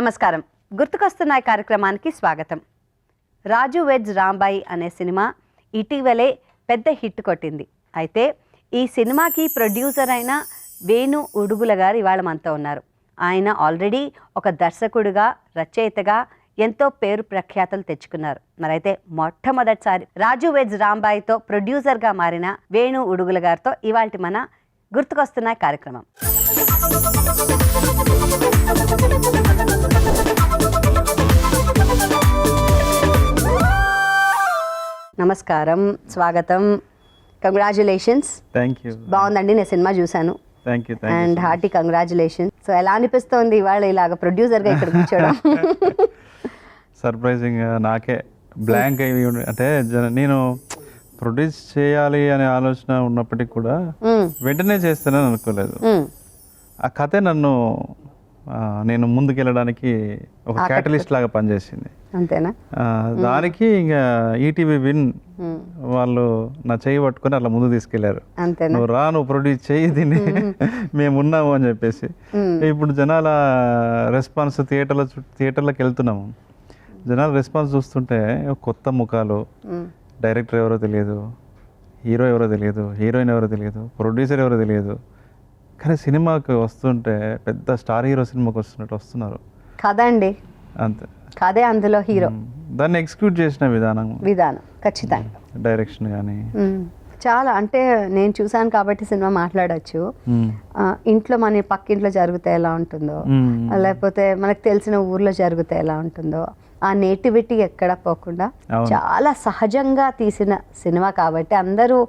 నమస్కారం. గుర్తుకొస్తున్నాయి కార్యక్రమానికి స్వాగతం. రాజు వెడ్స్ రాంబాయి అనే సినిమా ఇటీవలే పెద్ద హిట్ కొట్టింది. అయితే ఈ సినిమాకి ప్రొడ్యూసర్ అయిన వేణు ఉడుగుల గారు ఇవాళ మనతో ఉన్నారు. ఆయన ఆల్రెడీ ఒక దర్శకుడిగా, రచయితగా ఎంతో పేరు ప్రఖ్యాతలు తెచ్చుకున్నారు. మరైతే మొట్టమొదటిసారి రాజు వెడ్స్ రాంబాయితో ప్రొడ్యూసర్గా మారిన వేణు ఉడుగుల గారితో ఇవాళ మన గుర్తుకొస్తున్నాయి కార్యక్రమం. నమస్కారం, స్వాగతం, కంగ్రాచులేషన్స్. Thank you. బాగుందండి, నేను సినిమా చూశాను. Thank you. And hearty congratulations. So ఎలా అనిపిస్తోంది ఇవాళ ఇలాగ ప్రొడ్యూసర్గా ఇక్కడ కూర్చోవడం? సర్ప్రైజింగ్, నాకే బ్లాంక్ అయ్యి అంటే నేను ప్రొడ్యూస్ చేయాలి అనే ఆలోచన ఉన్నప్పటికీ కూడా వెంటనే చేస్తానని అనుకోలేదు. ఆ కథే నన్ను నేను ముందుకెళ్ళడానికి ఒక క్యాటలిస్ట్ లాగా పనిచేసింది. అంతేనా? దానికి ఇంకా ఈటీవీ విన్ వాళ్ళు నా చేయి పట్టుకొని అట్లా ముందు తీసుకెళ్లారు. నువ్వు రా, నువ్వు ప్రొడ్యూస్ చేయి దీన్ని, మేము ఉన్నాము అని చెప్పేసి. ఇప్పుడు జనాల రెస్పాన్స్, థియేటర్లకు వెళ్తున్నాము, జనాల రెస్పాన్స్ చూస్తుంటే కొత్త ముఖాలు, డైరెక్టర్ ఎవరో తెలియదు, హీరో ఎవరో తెలియదు, హీరోయిన్ ఎవరో తెలియదు, ప్రొడ్యూసర్ ఎవరో తెలియదు, కానీ సినిమాకి వస్తుంటే పెద్ద స్టార్ హీరో సినిమాకి వస్తున్నట్టు వస్తున్నారు. కదండి, అంతే, కదే అందులో హీరో. దాన్ని ఎగ్జిక్యూట్ చేసిన విధానం ఖచ్చితంగా, డైరెక్షన్ కానీ చాలా. అంటే నేను చూసాను కాబట్టి సినిమా మాట్లాడచ్చు. ఇంట్లో మన పక్కింట్లో జరిగితే ఎలా ఉంటుందో, లేకపోతే మనకు తెలిసిన ఊర్లో జరిగితే ఎలా ఉంటుందో, ఆ నేటివిటీ ఎక్కడ పోకుండా చాలా సహజంగా తీసిన సినిమా కాబట్టి అందరూ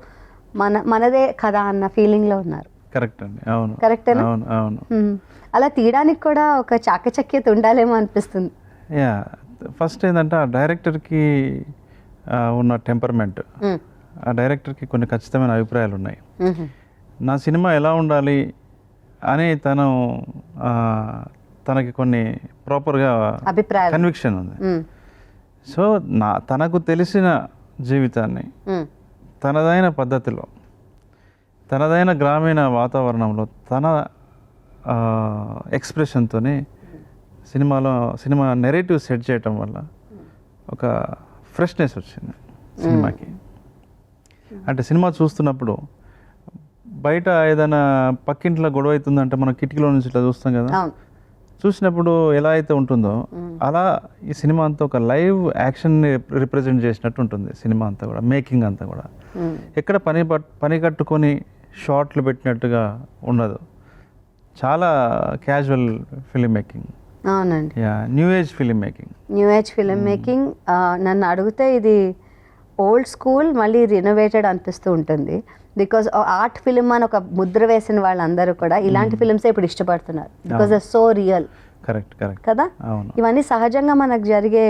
మనదే కదా అన్న ఫీలింగ్ లో ఉన్నారు. కరెక్ట్ అండి. అవును, కరెక్టేనా? అవును. అలా తీయడానికి కూడా ఒక చాకచక్యత ఉండాలేమో అనిపిస్తుంది. యా, ఫస్ట్ ఏంటంటే ఆ డైరెక్టర్కి ఉన్న టెంపర్మెంట్, ఆ డైరెక్టర్కి కొన్ని ఖచ్చితమైన అభిప్రాయాలు ఉన్నాయి. నా సినిమా ఎలా ఉండాలి అని తనకి కొన్ని ప్రాపర్గా కన్విక్షన్ ఉంది. సో తనకు తెలిసిన జీవితాన్ని తనదైన పద్ధతిలో, తనదైన గ్రామీణ వాతావరణంలో, తన ఎక్స్ప్రెషన్తో సినిమా నెరేటివ్ సెట్ చేయటం వల్ల ఒక ఫ్రెష్నెస్ వచ్చింది సినిమాకి. అంటే సినిమా చూస్తున్నప్పుడు బయట ఏదైనా పక్కింట్లో గొడవ అవుతుందంటే మనం కిటికీలో నుంచి ఇట్లా చూస్తాం కదా, చూసినప్పుడు ఎలా అయితే ఉంటుందో అలా ఈ సినిమా అంతా ఒక లైవ్ యాక్షన్ని రిప్రజెంట్ చేసినట్టు ఉంటుంది. సినిమా అంతా కూడా, మేకింగ్ అంతా కూడా ఎక్కడ పని కట్టుకొని షార్ట్లు పెట్టినట్టుగా ఉండదు. చాలా క్యాజువల్ ఫిలిం మేకింగ్. అవునండి, న్యూ ఏజ్ ఫిలిం మేకింగ్. నన్ను అడిగితే ఇది ఓల్డ్ స్కూల్ మళ్ళీ రినోవేటెడ్ అనిపిస్తూ ఉంటుంది. బికాజ్ ఆర్ట్ ఫిలిం అని ఒక ముద్ర వేసిన వాళ్ళందరూ కూడా ఇలాంటి ఫిలిమ్సే ఇప్పుడు ఇష్టపడుతున్నారు. Because are so real. Correct కదా? ఇవన్నీ సహజంగా మనకు జరిగే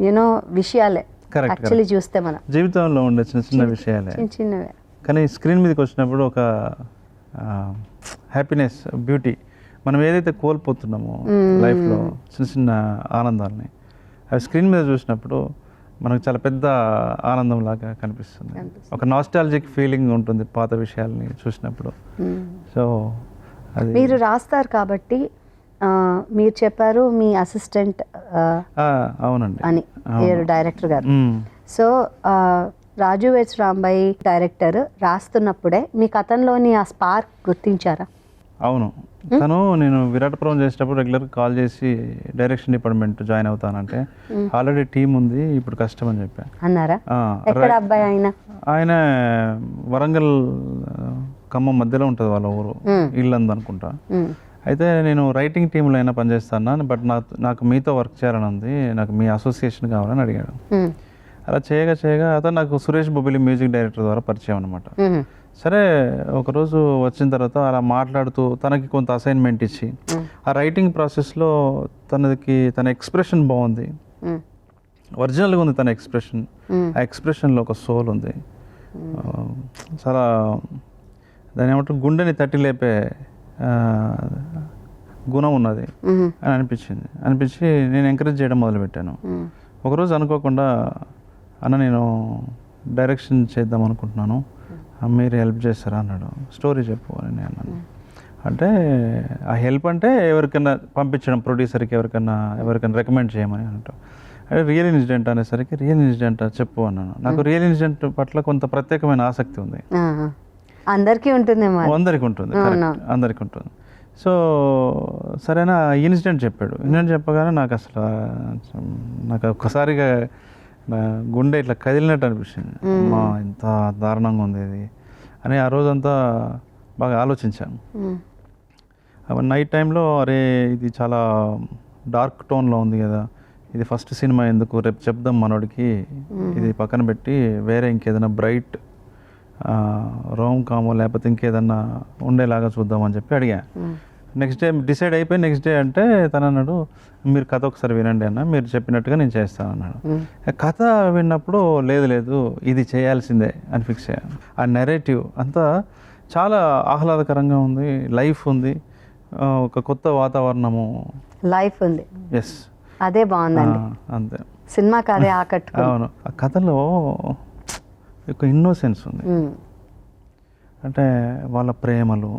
యూనో విషయాలే. యాక్చువల్లీ చూస్తే మన జీవితంలో ఉండే చిన్న విషయాలే, చిన్నవే. కానీ స్క్రీన్ మీదకి వచ్చినప్పుడు ఒక హ్యాపీనెస్, బ్యూటీ, మనం ఏదైతే కోల్పోతున్నామో లైఫ్లో చిన్న ఆనందాలని, అవి స్క్రీన్ మీద చూసినప్పుడు మనకు చాలా పెద్ద ఆనందం లాగా కనిపిస్తుంది. ఒక నాస్టాలజిక్ ఫీలింగ్ ఉంటుంది పాత విషయాల్ని చూసినప్పుడు. సో అది మీరు రాస్తారు కాబట్టి మీరు చెప్పారు మీ అసిస్టెంట్ అవునండి అని డైరెక్టర్ గారు. సో రాజు వెడ్స్ రాంబాయి డైరెక్టర్ రాస్తున్నప్పుడే మీ కథంలోని ఆ స్పార్క్ గుర్తించారా? అవును, నేను విరాటపురం చేసేటప్పుడు రెగ్యులర్గా కాల్ చేసి డైరెక్షన్ డిపార్ట్మెంట్ జాయిన్ అవుతానంటే ఆల్రెడీ టీం ఉంది, ఇప్పుడు కష్టం అని చెప్పాను. అన్నారా? ఎక్కడ అబ్బాయి ఆయన వరంగల్ ఖమ్మం మధ్యలో ఉంటుంది వాళ్ళ ఊరు, ఇల్లంది అనుకుంటా. అయితే నేను రైటింగ్ టీంలో అయినా పనిచేస్తాను, బట్ నాకు మీతో వర్క్ చేయాలని ఉంది, నాకు మీ అసోసియేషన్ కావాలని అడిగాడు. అలా చేయగా అతను నాకు సురేష్ బొబ్బిలి మ్యూజిక్ డైరెక్టర్ ద్వారా పరిచయం అనమాట. సరే, ఒకరోజు వచ్చిన తర్వాత అలా మాట్లాడుతూ తనకి కొంత అసైన్మెంట్ ఇచ్చి, ఆ రైటింగ్ ప్రాసెస్లో తన ఎక్స్ప్రెషన్ బాగుంది, ఒరిజినల్గా ఉంది తన ఎక్స్ప్రెషన్. ఆ ఎక్స్ప్రెషన్లో ఒక సోల్ ఉంది, చాలా దాని ఏమంటారు గుండెని తట్టి లేపే గుణం ఉన్నది అని అనిపించి నేను ఎంకరేజ్ చేయడం మొదలుపెట్టాను. ఒకరోజు అనుకోకుండా, అన్న నేను డైరెక్షన్ చేద్దాం అనుకుంటున్నాను, మీరు హెల్ప్ చేస్తారా అన్నాడు. స్టోరీ చెప్పు అని నేను అన్నాను. అంటే ఆ హెల్ప్ అంటే ఎవరికైనా పంపించడం, ప్రొడ్యూసర్కి ఎవరికైనా రికమెండ్ చేయమని అంటాం. అంటే రియల్ ఇన్సిడెంట్ అనేసరికి రియల్ ఇన్సిడెంట్ చెప్పు అన్నాను. నాకు రియల్ ఇన్సిడెంట్ పట్ల కొంత ప్రత్యేకమైన ఆసక్తి ఉంది. అందరికీ ఉంటుందేమో. అందరికి ఉంటుంది, అందరికి ఉంటుంది. సో సరేనా ఇన్సిడెంట్ చెప్పాడు. ఇన్సిడెంట్ చెప్పగానే నాకు అసలు నాకు ఒక్కసారిగా నా గుండె ఇట్లా కదిలినట్టు అనిపించింది. అమ్మా ఇంత దారుణంగా ఉంది ఇది అని ఆ రోజంతా బాగా ఆలోచించాను. నైట్ టైంలో అరే ఇది చాలా డార్క్ టోన్లో ఉంది కదా, ఇది ఫస్ట్ సినిమా ఎందుకు, రేపు చెప్దాం మనోడికి, ఇది పక్కన పెట్టి వేరే ఇంకేదైనా బ్రైట్ రోమ్ కామో లేకపోతే ఇంకేదన్నా ఉండేలాగా చూద్దామని చెప్పి అడిగా. నెక్స్ట్ డే డిసైడ్ అయిపోయి నెక్స్ట్ డే అంటే తను అన్నాడు, మీరు కథ ఒకసారి వినండి అన్న, మీరు చెప్పినట్టుగా నేను చేస్తాను అన్నాడు. కథ విన్నప్పుడు లేదు ఇది చేయాల్సిందే అని ఫిక్స్ అయ్యాను. ఆ నెరేటివ్ అంతా చాలా ఆహ్లాదకరంగా ఉంది, లైఫ్ ఉంది, ఒక కొత్త వాతావరణము, లైఫ్ ఉంది. ఎస్, అదే బాగుందండి. అంతే, సినిమాకి అదే ఆకట్టుకుంది. అవును, ఆ కథలో ఒక ఇన్నోసెన్స్ ఉంది. అంటే వాళ్ళ ప్రేమలు,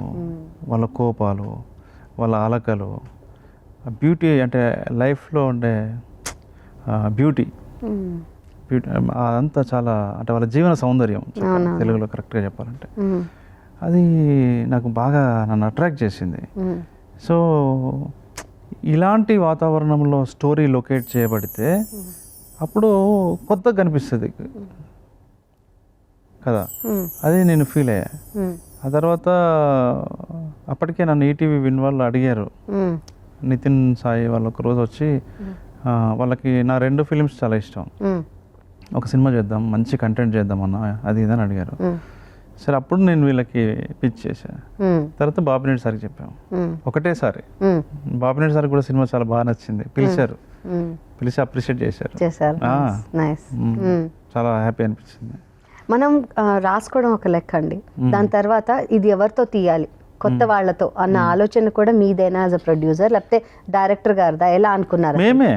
వాళ్ళ కోపాలు, వాళ్ళ అలకలు, బ్యూటీ, అంటే లైఫ్లో ఉండే బ్యూటీ అదంతా చాలా, అంటే వాళ్ళ జీవన సౌందర్యం తెలుగులో కరెక్ట్గా చెప్పాలంటే అది నాకు బాగా నన్ను అట్రాక్ట్ చేసింది. సో ఇలాంటి వాతావరణంలో స్టోరీ లొకేట్ చేయబడితే అప్పుడు కొత్తగా కనిపిస్తుంది కదా, అది నేను ఫీల్ అయ్యా. ఆ తర్వాత అప్పటికే నన్ను ఈటీవీ విన్ వాళ్ళు అడిగారు, నితిన్ సాయి వాళ్ళు ఒక రోజు వచ్చి వాళ్ళకి నా 2 ఫిలిమ్స్ చాలా ఇష్టం, ఒక సినిమా చేద్దాం, మంచి కంటెంట్ చేద్దాం అన్న, అది ఇదని అడిగారు. సరే అప్పుడు నేను వీళ్ళకి పిచ్ చేశాను. తర్వాత బాపినేని సార్కి చెప్పాము ఒకటేసారి. బాపినేని సార్ కూడా సినిమా చాలా బాగా నచ్చింది, పిలిచి అప్రిషియేట్ చేశారు. చాలా హ్యాపీ అనిపించింది. మనం రాసుకోవడం ఒక లెక్క అండి, దాని తర్వాత ఇది ఎవరితో తీయాలి, కొత్త వాళ్ళతో అన్న ఆలోచన కూడా మీదేనా యాజ్ అ ప్రొడ్యూసర్, లేకపోతే డైరెక్టర్ గారిదా, ఎలా అనుకున్నారు? మేమే,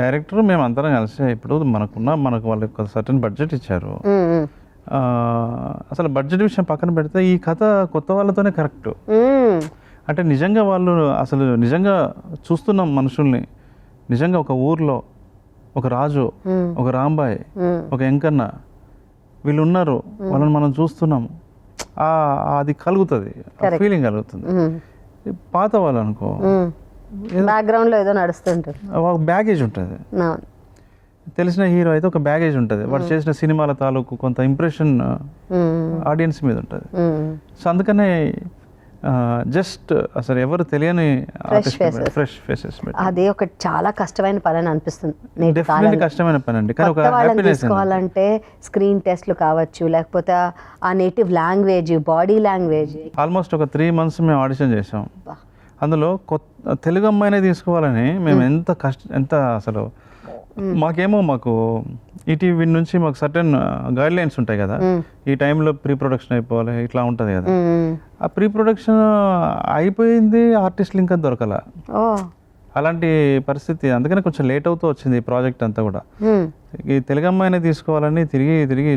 డైరెక్టర్ మేము అందరం కలిసి. ఇప్పుడు మనకు వాళ్ళకి ఒక సర్టన్ బడ్జెట్ ఇచ్చారు. అసలు బడ్జెట్ విషయం పక్కన పెడితే ఈ కథ కొత్త వాళ్ళతోనే కరెక్ట్. అంటే నిజంగా వాళ్ళు అసలు నిజంగా చూస్తున్నాం మనుషుల్ని, నిజంగా ఒక ఊర్లో ఒక రాజు, ఒక రాంబాయ్, ఒక ఎంకన్న, వీళ్ళు ఉన్నారు, వాళ్ళని మనం చూస్తున్నాము, అది కలుగుతుంది, ఫీలింగ్ కలుగుతుంది. పాత వాళ్ళు అనుకో బ్యాక్గ్రౌండ్లో ఏదో నడుస్తుంటారు, ఒక బ్యాగేజ్ ఉంటుంది. తెలిసిన హీరో అయితే ఒక బ్యాగేజ్ ఉంటుంది, వాడు చేసిన సినిమాల తాలూకు కొంత ఇంప్రెషన్ ఆడియన్స్ మీద ఉంటుంది. సో అందుకనే జస్ట్ అసలు ఎవరు తెలియని ఫ్రెష్ ఫేసెస్, అదే ఒక చాలా కష్టమైన పని అని అనిపిస్తుంది. కష్టమైన పని అండి, కానీ ఒక తీసుకోవాలంటే స్క్రీన్ టెస్ట్లు కావచ్చు, లేకపోతే ఆ native language, body language. Almost ఒక 3 months మేము ఆడిషన్ చేసాం. అందులో తెలుగు అమ్మాయినే తీసుకోవాలని మేము ఎంత అసలు మాకు ఈటీవీ నుంచి మాకు సర్టెన్ గైడ్ లైన్స్ ఉంటాయి కదా, ఈ టైంలో ప్రీ ప్రొడక్షన్ అయిపోవాలి, ఇట్లా ఉంటుంది కదా. ఆ ప్రీ ప్రొడక్షన్ అయిపోయింది, ఆర్టిస్టులు ఇంకా దొరకల, అలాంటి పరిస్థితి. అందుకని కొంచెం లేట్ అవుతూ వచ్చింది ఈ ప్రాజెక్ట్ అంతా కూడా. ఈ తెలుగు అమ్మాయినే తీసుకోవాలని తిరిగి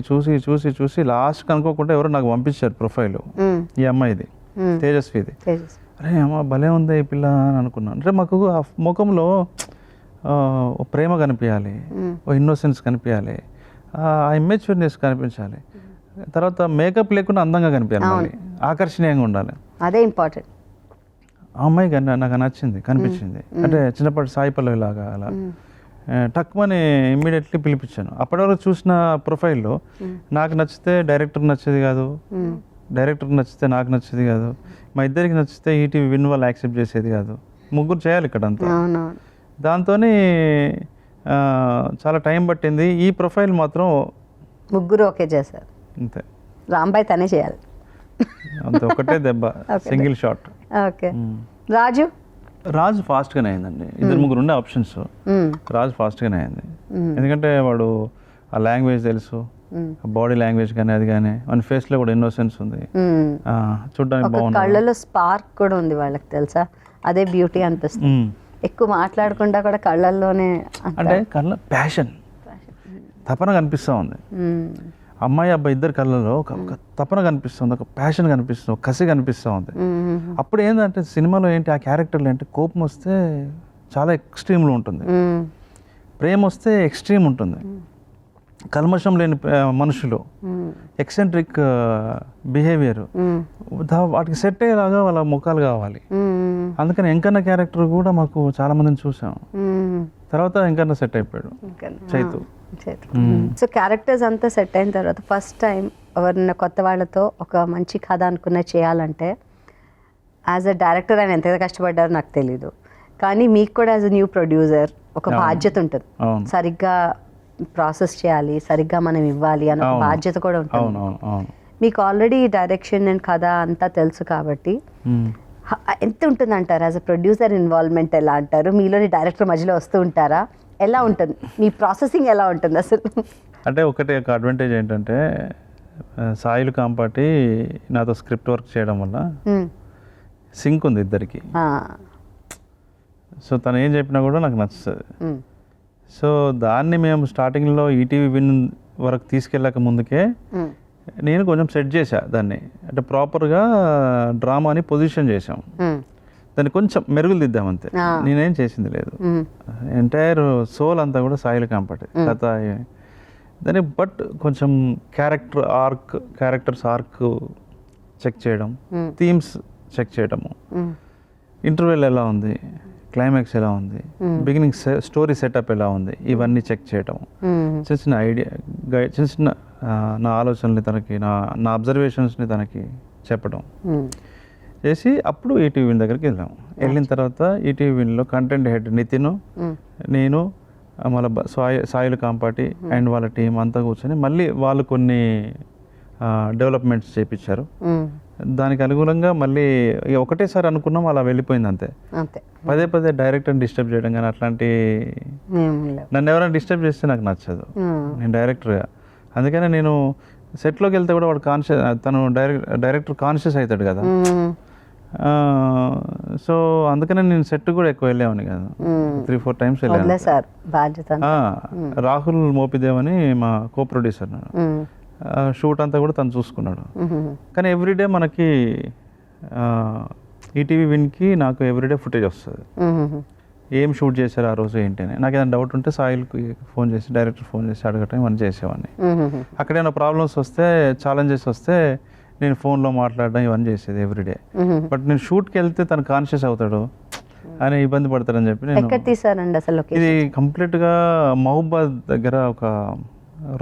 చూసి లాస్ట్ అనుకోకుండా ఎవరో నాకు పంపించారు ప్రొఫైల్, ఈ అమ్మాయిది, తేజస్విది. అరే అమ్మ భలే ఉంది ఈ పిల్ల అని అనుకున్నాను. అంటే మాకు ఆ ముఖంలో ప్రేమ కనిపించాలి, ఓ ఇన్నోసెన్స్ కనిపించాలి, ఆ ఇమ్మెచ్యూర్నెస్ కనిపించాలి, తర్వాత మేకప్ లేకుండా అందంగా కనిపించాలి, ఆకర్షణీయంగా ఉండాలి, అదే ఇంపార్టెంట్. ఆ అమ్మాయి నాకు నచ్చింది, కనిపించింది. అంటే చిన్నప్పటి సాయి పల్లవి లాగా అలా టక్మని ఇమ్మీడియట్లీ పిలిపించాను. అప్పటి వరకు చూసిన ప్రొఫైల్లో నాకు నచ్చితే డైరెక్టర్ నచ్చేది కాదు, డైరెక్టర్కి నచ్చితే నాకు నచ్చేది కాదు, మా ఇద్దరికి నచ్చితే ఈటీవీ విన్ వాళ్ళు యాక్సెప్ట్ చేసేది కాదు. ముగ్గురు చేయాలి ఇక్కడ అంతా. దాంతో చాలా టైం పట్టింది. ఈ ప్రొఫైల్ మాత్రం ముగ్గురు ఓకే చేశారు, అంతే. రాంబాయ్ తనే చేయాలి, అంతే, ఒకటే దెబ్బ, సింగిల్ షాట్. ఓకే. రాజు ఫాస్ట్గానే అయిందండి. 2-3 ఉండే ఆప్షన్స్, రాజు ఫాస్ట్గానే అయింది. ఎందుకంటే వాడు ఆ లాంగ్వేజ్ తెలుసు, బాడీ లాంగ్వేజ్ కానీ అది కానీ, మన ఫేస్లో కూడా ఇన్నోసెన్స్ ఉంది, చూడడానికి బాగుంది, కళ్ళలో స్పార్క్ కూడా ఉంది వాళ్ళకి, తెలుసా, అదే బ్యూటీ అనిపిస్తుంది. ఎక్కువ మాట్లాడకుండా కూడా కళ్ళల్లోనే, అంటే కళ్ళ ప్యాషన్, తపన కనిపిస్తూ ఉంది. అమ్మాయి అబ్బాయి ఇద్దరు కళ్ళలో ఒక తపన కనిపిస్తుంది, ఒక ప్యాషన్ కనిపిస్తుంది, ఒక కసి కనిపిస్తూ ఉంది. అప్పుడు ఏంటంటే సినిమాలో ఏంటి ఆ క్యారెక్టర్లు ఏంటి కోపం వస్తే చాలా ఎక్స్ట్రీమ్లో ఉంటుంది, ప్రేమ వస్తే ఎక్స్ట్రీమ్ ఉంటుంది, కల్మషం లేని మనుషులు, ఎక్సెంట్రిక్ బిహేవియర్, వాటికి సెట్ అయ్యేలాగా వాళ్ళ ముఖాలు కావాలి. అందుకని వెంకన్న క్యారెక్టర్ కూడా మాకు చాలా మందిని చూసాం. తర్వాత వెంకన్న సెట్ అయిపోయాడు, చైతు. సో క్యారెక్టర్స్ అంతా సెట్ అయిన తర్వాత ఫస్ట్ టైం ఎవరైనా కొత్త వాళ్ళతో ఒక మంచి కథ అనుకున్న చేయాలంటే యాజ్ అ డైరెక్టర్ ఆయన ఎంత కష్టపడ్డారో నాకు తెలీదు, కానీ మీకు కూడా యాజ్ అ న్యూ ప్రొడ్యూసర్ ఒక బాధ్యత ఉంటుంది. సరిగ్గా ప్రాసెస్ చేయాలి, సరిగ్గా మనం ఇవ్వాలి అన్న బాధ్యత కూడా ఉంటుంది. మీకు ఆల్రెడీ డైరెక్షన్ అండ్ కథ అంతా తెలుసు కాబట్టి ఎంత ఉంటుంది అంటారు యాజ్ అ ప్రొడ్యూసర్ ఇన్వాల్వ్మెంట్ ఎలా అంటారు? మీలోని డైరెక్టర్ మధ్యలో వస్తూ ఉంటారా? ఎలా ఉంటుంది మీ ప్రాసెసింగ్, ఎలా ఉంటుంది అసలు? అంటే ఒకటి ఒక అడ్వాంటేజ్ ఏంటంటే సాయిలు కాంపాటి నాతో స్క్రిప్ట్ వర్క్ చేయడం వల్ల సింక్ ఉంది ఇద్దరికి. సో తను ఏం చెప్పినా కూడా నాకు నచ్చుతుంది. సో దాన్ని మేము స్టార్టింగ్లో ఈటీవీ విన్ వరకు తీసుకెళ్ళక ముందుకే నేను కొంచెం సెట్ చేశా దాన్ని. అంటే ప్రాపర్గా డ్రామాని పొజిషన్ చేసాం, దాన్ని కొంచెం మెరుగులు దిద్దామంతే, నేనేం చేసింది లేదు. ఎంటైర్ సోల్ అంతా కూడా సాయిలు కాంపాటి కథ దాన్ని. బట్ కొంచెం క్యారెక్టర్స్ ఆర్క్ చెక్ చేయడం, థీమ్స్ చెక్ చేయడము, ఇంటర్వెల్ ఎలా ఉంది, క్లైమాక్స్ ఎలా ఉంది, బిగినింగ్ స్టోరీ సెటప్ ఎలా ఉంది, ఇవన్నీ చెక్ చేయటం, చిన్న చిన్న ఐడియా చిన్న చిన్న నా ఆలోచనల్ని తనకి, నా అబ్జర్వేషన్స్ని తనకి చెప్పడం చేసి అప్పుడు ఈటీవీ విన్ దగ్గరికి వెళ్ళాము. వెళ్ళిన తర్వాత ఈటీవీ విన్లో కంటెంట్ హెడ్ నితిన్, నేను, మళ్ళీ సాయిలు కాంపాటి అండ్ వాళ్ళ టీం అంతా కూర్చొని మళ్ళీ వాళ్ళు కొన్ని డెవలప్మెంట్స్ చేయించారు. దానికి అనుగుణంగా మళ్ళీ ఒకటేసారి అనుకున్నాం, అలా వెళ్ళిపోయింది అంతే. పదే పదే డైరెక్టర్ని డిస్టర్బ్ చేయడం కానీ అట్లాంటి, నన్ను ఎవరైనా డిస్టర్బ్ చేస్తే నాకు నచ్చదు, నేను డైరెక్టర్గా. అందుకనే నేను సెట్లోకి వెళ్తే కూడా వాడు తను డైరెక్టర్ కాన్షియస్ అవుతాడు కదా. సో అందుకనే నేను సెట్ కూడా ఎక్కువ వెళ్ళేవాడిని కాదు, 3-4 టైమ్స్ వెళ్ళాను. రాహుల్ మోపిదేవ్ అని మా కో ప్రొడ్యూసర్, షూట్ అంతా కూడా తను చూసుకున్నాడు. కానీ ఎవ్రీడే మనకి ఈటీవీ విన్కి నాకు ఎవ్రీడే ఫుటేజ్ వస్తుంది, ఏం షూట్ చేశారు ఆ రోజు ఏంటి అని. నాకు ఏదైనా డౌట్ ఉంటే సాయిల్కి ఫోన్ చేసి, డైరెక్టర్ ఫోన్ చేసి అడగటం ఇవన్నీ చేసేవాడిని. అక్కడ ఏమైనా ప్రాబ్లమ్స్ వస్తే, ఛాలెంజెస్ వస్తే నేను ఫోన్లో మాట్లాడడం ఇవన్నీ చేసేది ఎవ్రీడే. బట్ నేను షూట్కి వెళ్తే తను కాన్షియస్ అవుతాడు అని, ఇబ్బంది పడతాడని చెప్పి నేను, ఇది కంప్లీట్గా మహబూబాద్ దగ్గర ఒక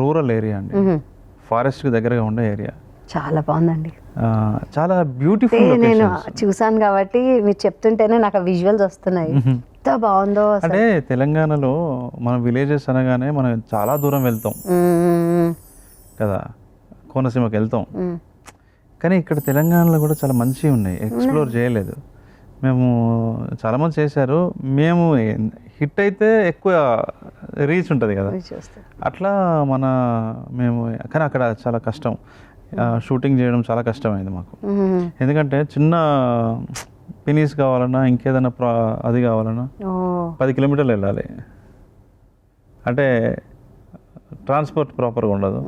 రూరల్ ఏరియా అండి, ఫారెస్ట్కి దగ్గరగా ఉండే ఏరియా. చాలా బాగుందండి, చాలా బ్యూటిఫుల్. నేను చూసాను కాబట్టి మీరు చెప్తుంటేనే నాకు విజువల్స్ వస్తున్నాయి, ఎంత బాగుందో. అంటే తెలంగాణలో మనం విలేజెస్ అనగానే మనం చాలా దూరం వెళ్తాం కదా, కోనసీమకి వెళ్తాం. కానీ ఇక్కడ తెలంగాణలో కూడా చాలా మంచివి ఉన్నాయి, ఎక్స్ప్లోర్ చేయలేదు. మేము చాలామంది చేశారు, మేము హిట్ అయితే ఎక్కువ రీచ్ ఉంటుంది కదా, అట్లా మేము. కానీ అక్కడ చాలా కష్టం, షూటింగ్ చేయడం చాలా కష్టమైంది మాకు. ఎందుకంటే చిన్న పినీస్ కావాలన్నా, ఇంకేదైనా అది కావాలన్నా 10 కిలోమీటర్లు వెళ్ళాలి. అంటే ట్రాన్స్పోర్ట్ ప్రాపర్గా ఉండదు,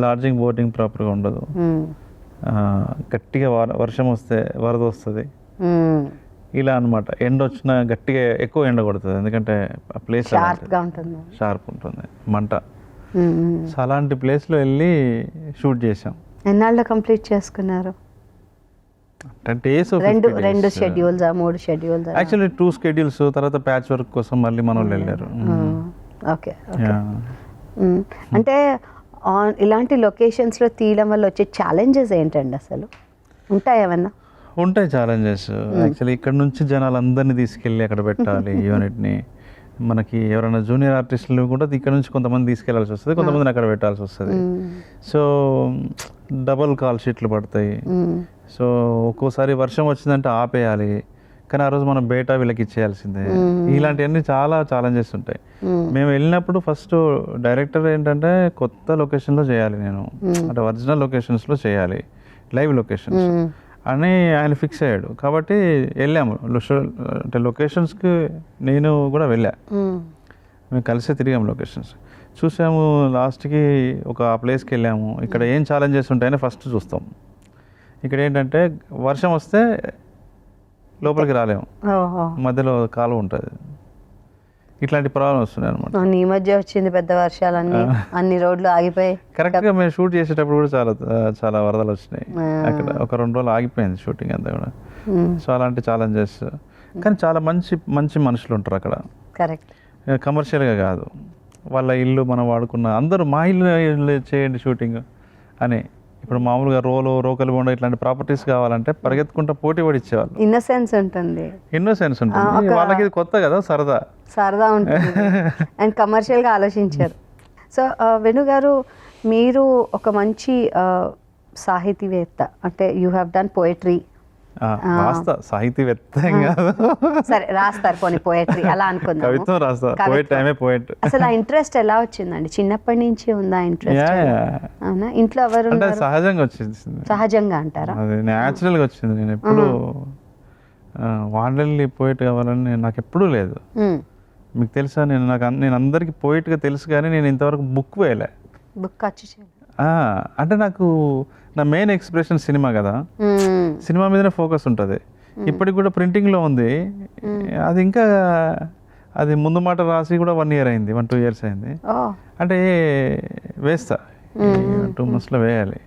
లాడ్జింగ్ బోటింగ్ ప్రాపర్గా ఉండదు, గట్టిగా వర్షం వస్తే వరద వస్తుంది, ఇలా అనమాట. ఎండ వచ్చినా గట్టిగా ఎక్కువ ఎండ కొడుతుంది, ఎందుకంటే ఆ ప్లేస్ షార్ప్ ఉంటుంది, మంట. సో అలాంటి ప్లేస్లో వెళ్ళి షూట్ చేసాం. ఎన్నాళ్ళు కంప్లీట్ చేసుకున్నారు? రెండు షెడ్యూల్స్, 3 షెడ్యూల్స్, యాక్చువల్లీ 2 షెడ్యూల్స్. తర్వాత ప్యాచ్ వర్క్ కోసం మళ్ళీ మన వాళ్ళు వెళ్ళారు. ఓకే. అంటే ఇలాంటి లొకేషన్స్లో తీయడం వల్ల వచ్చే ఛాలెంజెస్ ఏంటండి అసలు? ఉంటాయి ఏమన్నా? ఉంటాయి ఛాలెంజెస్. యాక్చువల్లీ ఇక్కడ నుంచి జనాలందరినీ తీసుకెళ్ళి అక్కడ పెట్టాలి యూనిట్ని. మనకి ఎవరైనా జూనియర్ ఆర్టిస్టులు కూడా ఇక్కడ నుంచి కొంతమంది తీసుకెళ్లాల్సి వస్తుంది, కొంతమందిని అక్కడ పెట్టాల్సి వస్తుంది. సో డబల్ కాల్ షీట్లు పడతాయి. సో ఒక్కోసారి వర్షం వచ్చిందంటే ఆపేయాలి, కానీ ఆ రోజు మనం బేటా వీళ్ళకి ఇచ్చేయాల్సిందే. ఇలాంటివన్నీ చాలా ఛాలెంజెస్ ఉంటాయి. మేము వెళ్ళినప్పుడు ఫస్ట్ డైరెక్టర్ ఏంటంటే కొత్త లొకేషన్లో చేయాలి నేను, అంటే ఒరిజినల్ లొకేషన్స్లో చేయాలి, లైవ్ లొకేషన్స్ అని ఆయన ఫిక్స్ అయ్యాడు. కాబట్టి వెళ్ళాము, అంటే లొకేషన్స్కి నేను కూడా వెళ్ళా, మేము కలిసే తిరిగాము లొకేషన్స్. చూసాము. లాస్ట్కి ఒక ప్లేస్కి వెళ్ళాము. ఇక్కడ ఏం ఛాలెంజెస్ ఉంటాయని ఫస్ట్ చూస్తాం. ఇక్కడ ఏంటంటే వర్షం వస్తే లోపలికి రాలేము, మధ్యలో కాలువ ఉంటుంది. ఇట్లాంటి ప్రాబ్లం వస్తున్నాయి అనమాట. ఈ మధ్య వచ్చింది పెద్ద వర్షాలన్నీ, అన్ని రోడ్లు ఆగిపోయి. కరెక్ట్గా మేము షూట్ చేసేటప్పుడు కూడా చాలా చాలా వరదలు వచ్చినాయి. అక్కడ ఒక 2 రోజులు ఆగిపోయింది షూటింగ్ అంతా కూడా. సో అలాంటి ఛాలెంజెస్. కానీ చాలా మంచి మంచి మనుషులు ఉంటారు అక్కడ. కరెక్ట్. కమర్షియల్గా కాదు, వాళ్ళ ఇల్లు మనం వాడుకున్న అందరూ మా ఇల్లు చేయండి షూటింగ్ అని. ఇప్పుడు మామూలుగా రోకలి బొండ ఇట్లాంటి ప్రాపర్టీస్ కావాలంటే పరిగెత్తుకుంటా పోటీ పడి ఇచ్చేవాళ్ళు. ఇన్నోసెన్స్ ఉంటుంది. వాళ్ళకి ఇది కొత్త కదా, సరదా ఉంటుంది అండ్ కమర్షియల్గా ఆలోచించారు. సో వేణు గారు, మీరు ఒక మంచి సాహితీవేత్త, అంటే యూ హ్యావ్ డన్ పోయట్రీ. రాస్తా, సాహితీవేత్త కాదు, సరే రాస్తారు పోనీ పోయట్రీ అలా అనుకుందాం. కవిత్వం రాస్తా, పోయట్ టైమే పోయట్. అసలు ఆ ఇంట్రెస్ట్ ఎలా వచ్చిందండి? చిన్నప్పటి నుంచి ఉందా ఇంట్రెస్ట్? అవునా? ఇంట్లో ఎవరు? సహజంగా వచ్చింది. సహజంగా అంటారా? అది న్యాచురల్గా వచ్చింది. నేను ఎప్పుడు వాండర్లీ పోయిట్ కావాలని నాకు ఎప్పుడూ లేదు. మీకు తెలుసా, నేను అందరికి పోయిట్గా తెలుసు, కానీ నేను ఇంతవరకు బుక్ వేయలే. బుక్ అంటే నాకు నా మెయిన్ ఎక్స్ప్రెషన్ సినిమా కదా, సినిమా మీదనే ఫోకస్ ఉంటుంది. ఇప్పటికి కూడా ప్రింటింగ్లో ఉంది అది. ఇంకా అది ముందు మాట రాసి కూడా 1 year అయింది, 1-2 years అయింది. అంటే వేస్తా, 2 monthsలో వేయాలి.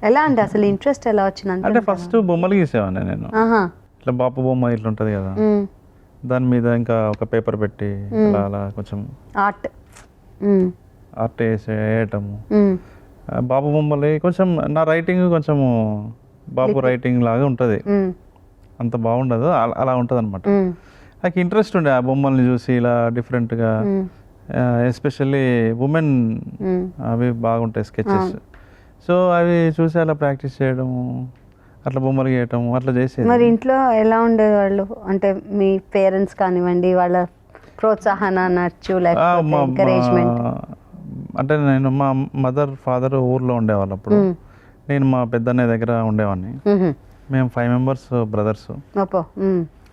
ఎలా అంటే అసలు ఇంట్రెస్ట్ ఎలా వచ్చింది? అంటే ఫస్ట్ బొమ్మలు గీసేవాడిని నేను. ఇట్లా బాపు బొమ్మ ఇట్లా ఉంటుంది కదా, దాని మీద ఇంకా ఒక పేపర్ పెట్టి అలా అలా కొంచెం ఆర్ట్ వేయటము. బాపు బొమ్మలు కొంచెం నా రైటింగ్ కొంచెం బాపు రైటింగ్ లాగా ఉంటుంది, అంత బాగుండదు, అలా ఉంటుంది అనమాట. నాకు ఇంట్రెస్ట్ ఉండే ఆ బొమ్మల్ని చూసి ఇలా డిఫరెంట్గా. ఎస్పెషల్లీ ఉమెన్ అవి బాగుంటాయి స్కెచెస్. సో అవి చూసి అలా ప్రాక్టీస్ చేయడము, అట్లా బొమ్మలు గీయటము అట్లా చేసేది. మరి ఇంట్లో ఎలా ఉండేవాళ్ళు? అంటే మీ పేరెంట్స్ కానివ్వండి, వాళ్ళ ప్రోత్సాహన నచ్చు లేకపోతే ఎంకరేజ్మెంట్? అంటే నేను మా మదర్ ఫాదర్ ఊర్లో ఉండేవాళ్ళు అప్పుడు. నేను మా పెద్దన్నయ్య దగ్గర ఉండేవాడిని. మేము 5 members బ్రదర్స్,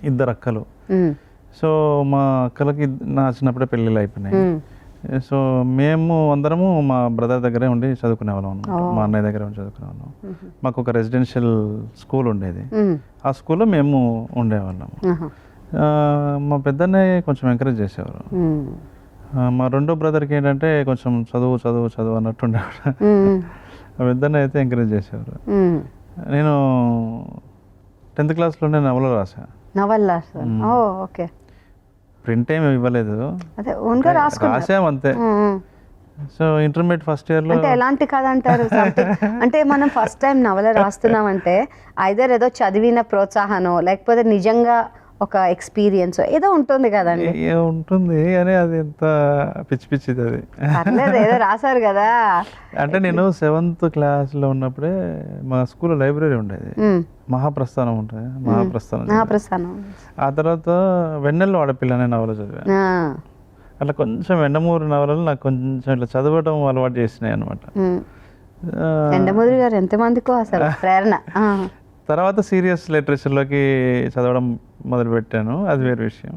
2 అక్కలు. సో మా అక్కలకి నా చిన్నప్పుడే పెళ్ళిళ్ళు అయిపోయినాయి. సో మేము అందరము మా బ్రదర్ దగ్గరే ఉండి చదువుకునేవాళ్ళం అనమాట, మా అన్నయ్య దగ్గర ఉండి చదువుకునేవాళ్ళం. మాకు ఒక రెసిడెన్షియల్ స్కూల్ ఉండేది, ఆ స్కూల్లో మేము ఉండేవాళ్ళము. మా పెద్దన్నయ్య కొంచెం ఎంకరేజ్ చేసేవారు. మా రెండో బ్రదర్కి ఏంటంటే కొంచెం చదువు చదువు చదువు అన్నట్టు ఉండేవాడు. మా పెద్దన్నయ్య అయితే ఎంకరేజ్ చేసేవారు. నేను 10th classలోనే నవల రాసా. ఓకే. ప్రింట్ ఏమి ఇవ్వలేదు, రాసాం అంతే. సో ఇంటర్మీడియట్ ఫస్ట్ ఇయర్లో అంటే ఎలాంటి కథ అంటారు? అంటే మనం ఫస్ట్ టైం నవల రాస్తున్నామంటే ఐదర్ ఏదో చదివిన ప్రోత్సాహనో లేకపోతే నిజంగా ఒక ఎక్స్పీరియన్స్ ఏదో ఉంటుంది కదండి. ఉంటుంది కానీ అది ఎంత పిచ్చి పిచ్చిది అది. ఏదో రాశారు కదా. అంటే నేను 7th classలో ఉన్నప్పుడే మా స్కూల్లో లైబ్రరీ ఉండేది, మహాప్రస్థానం ఉంటుంది, మహాప్రస్థానం. ఆ తర్వాత వెన్నెల్లో ఆడపిల్ల అనే నవల చదివాను. అట్లా కొంచెం ఎండమూరి నవలలు నాకు కొంచెం ఇట్లా చదవడం అలవాటు చేసినాయి అనమాట. ఎండమూరి గారు ఎంతమందికో అసలు ప్రేరణ. తర్వాత సీరియస్ లిటరేచర్లోకి చదవడం మొదలుపెట్టాను, అది వేరే విషయం.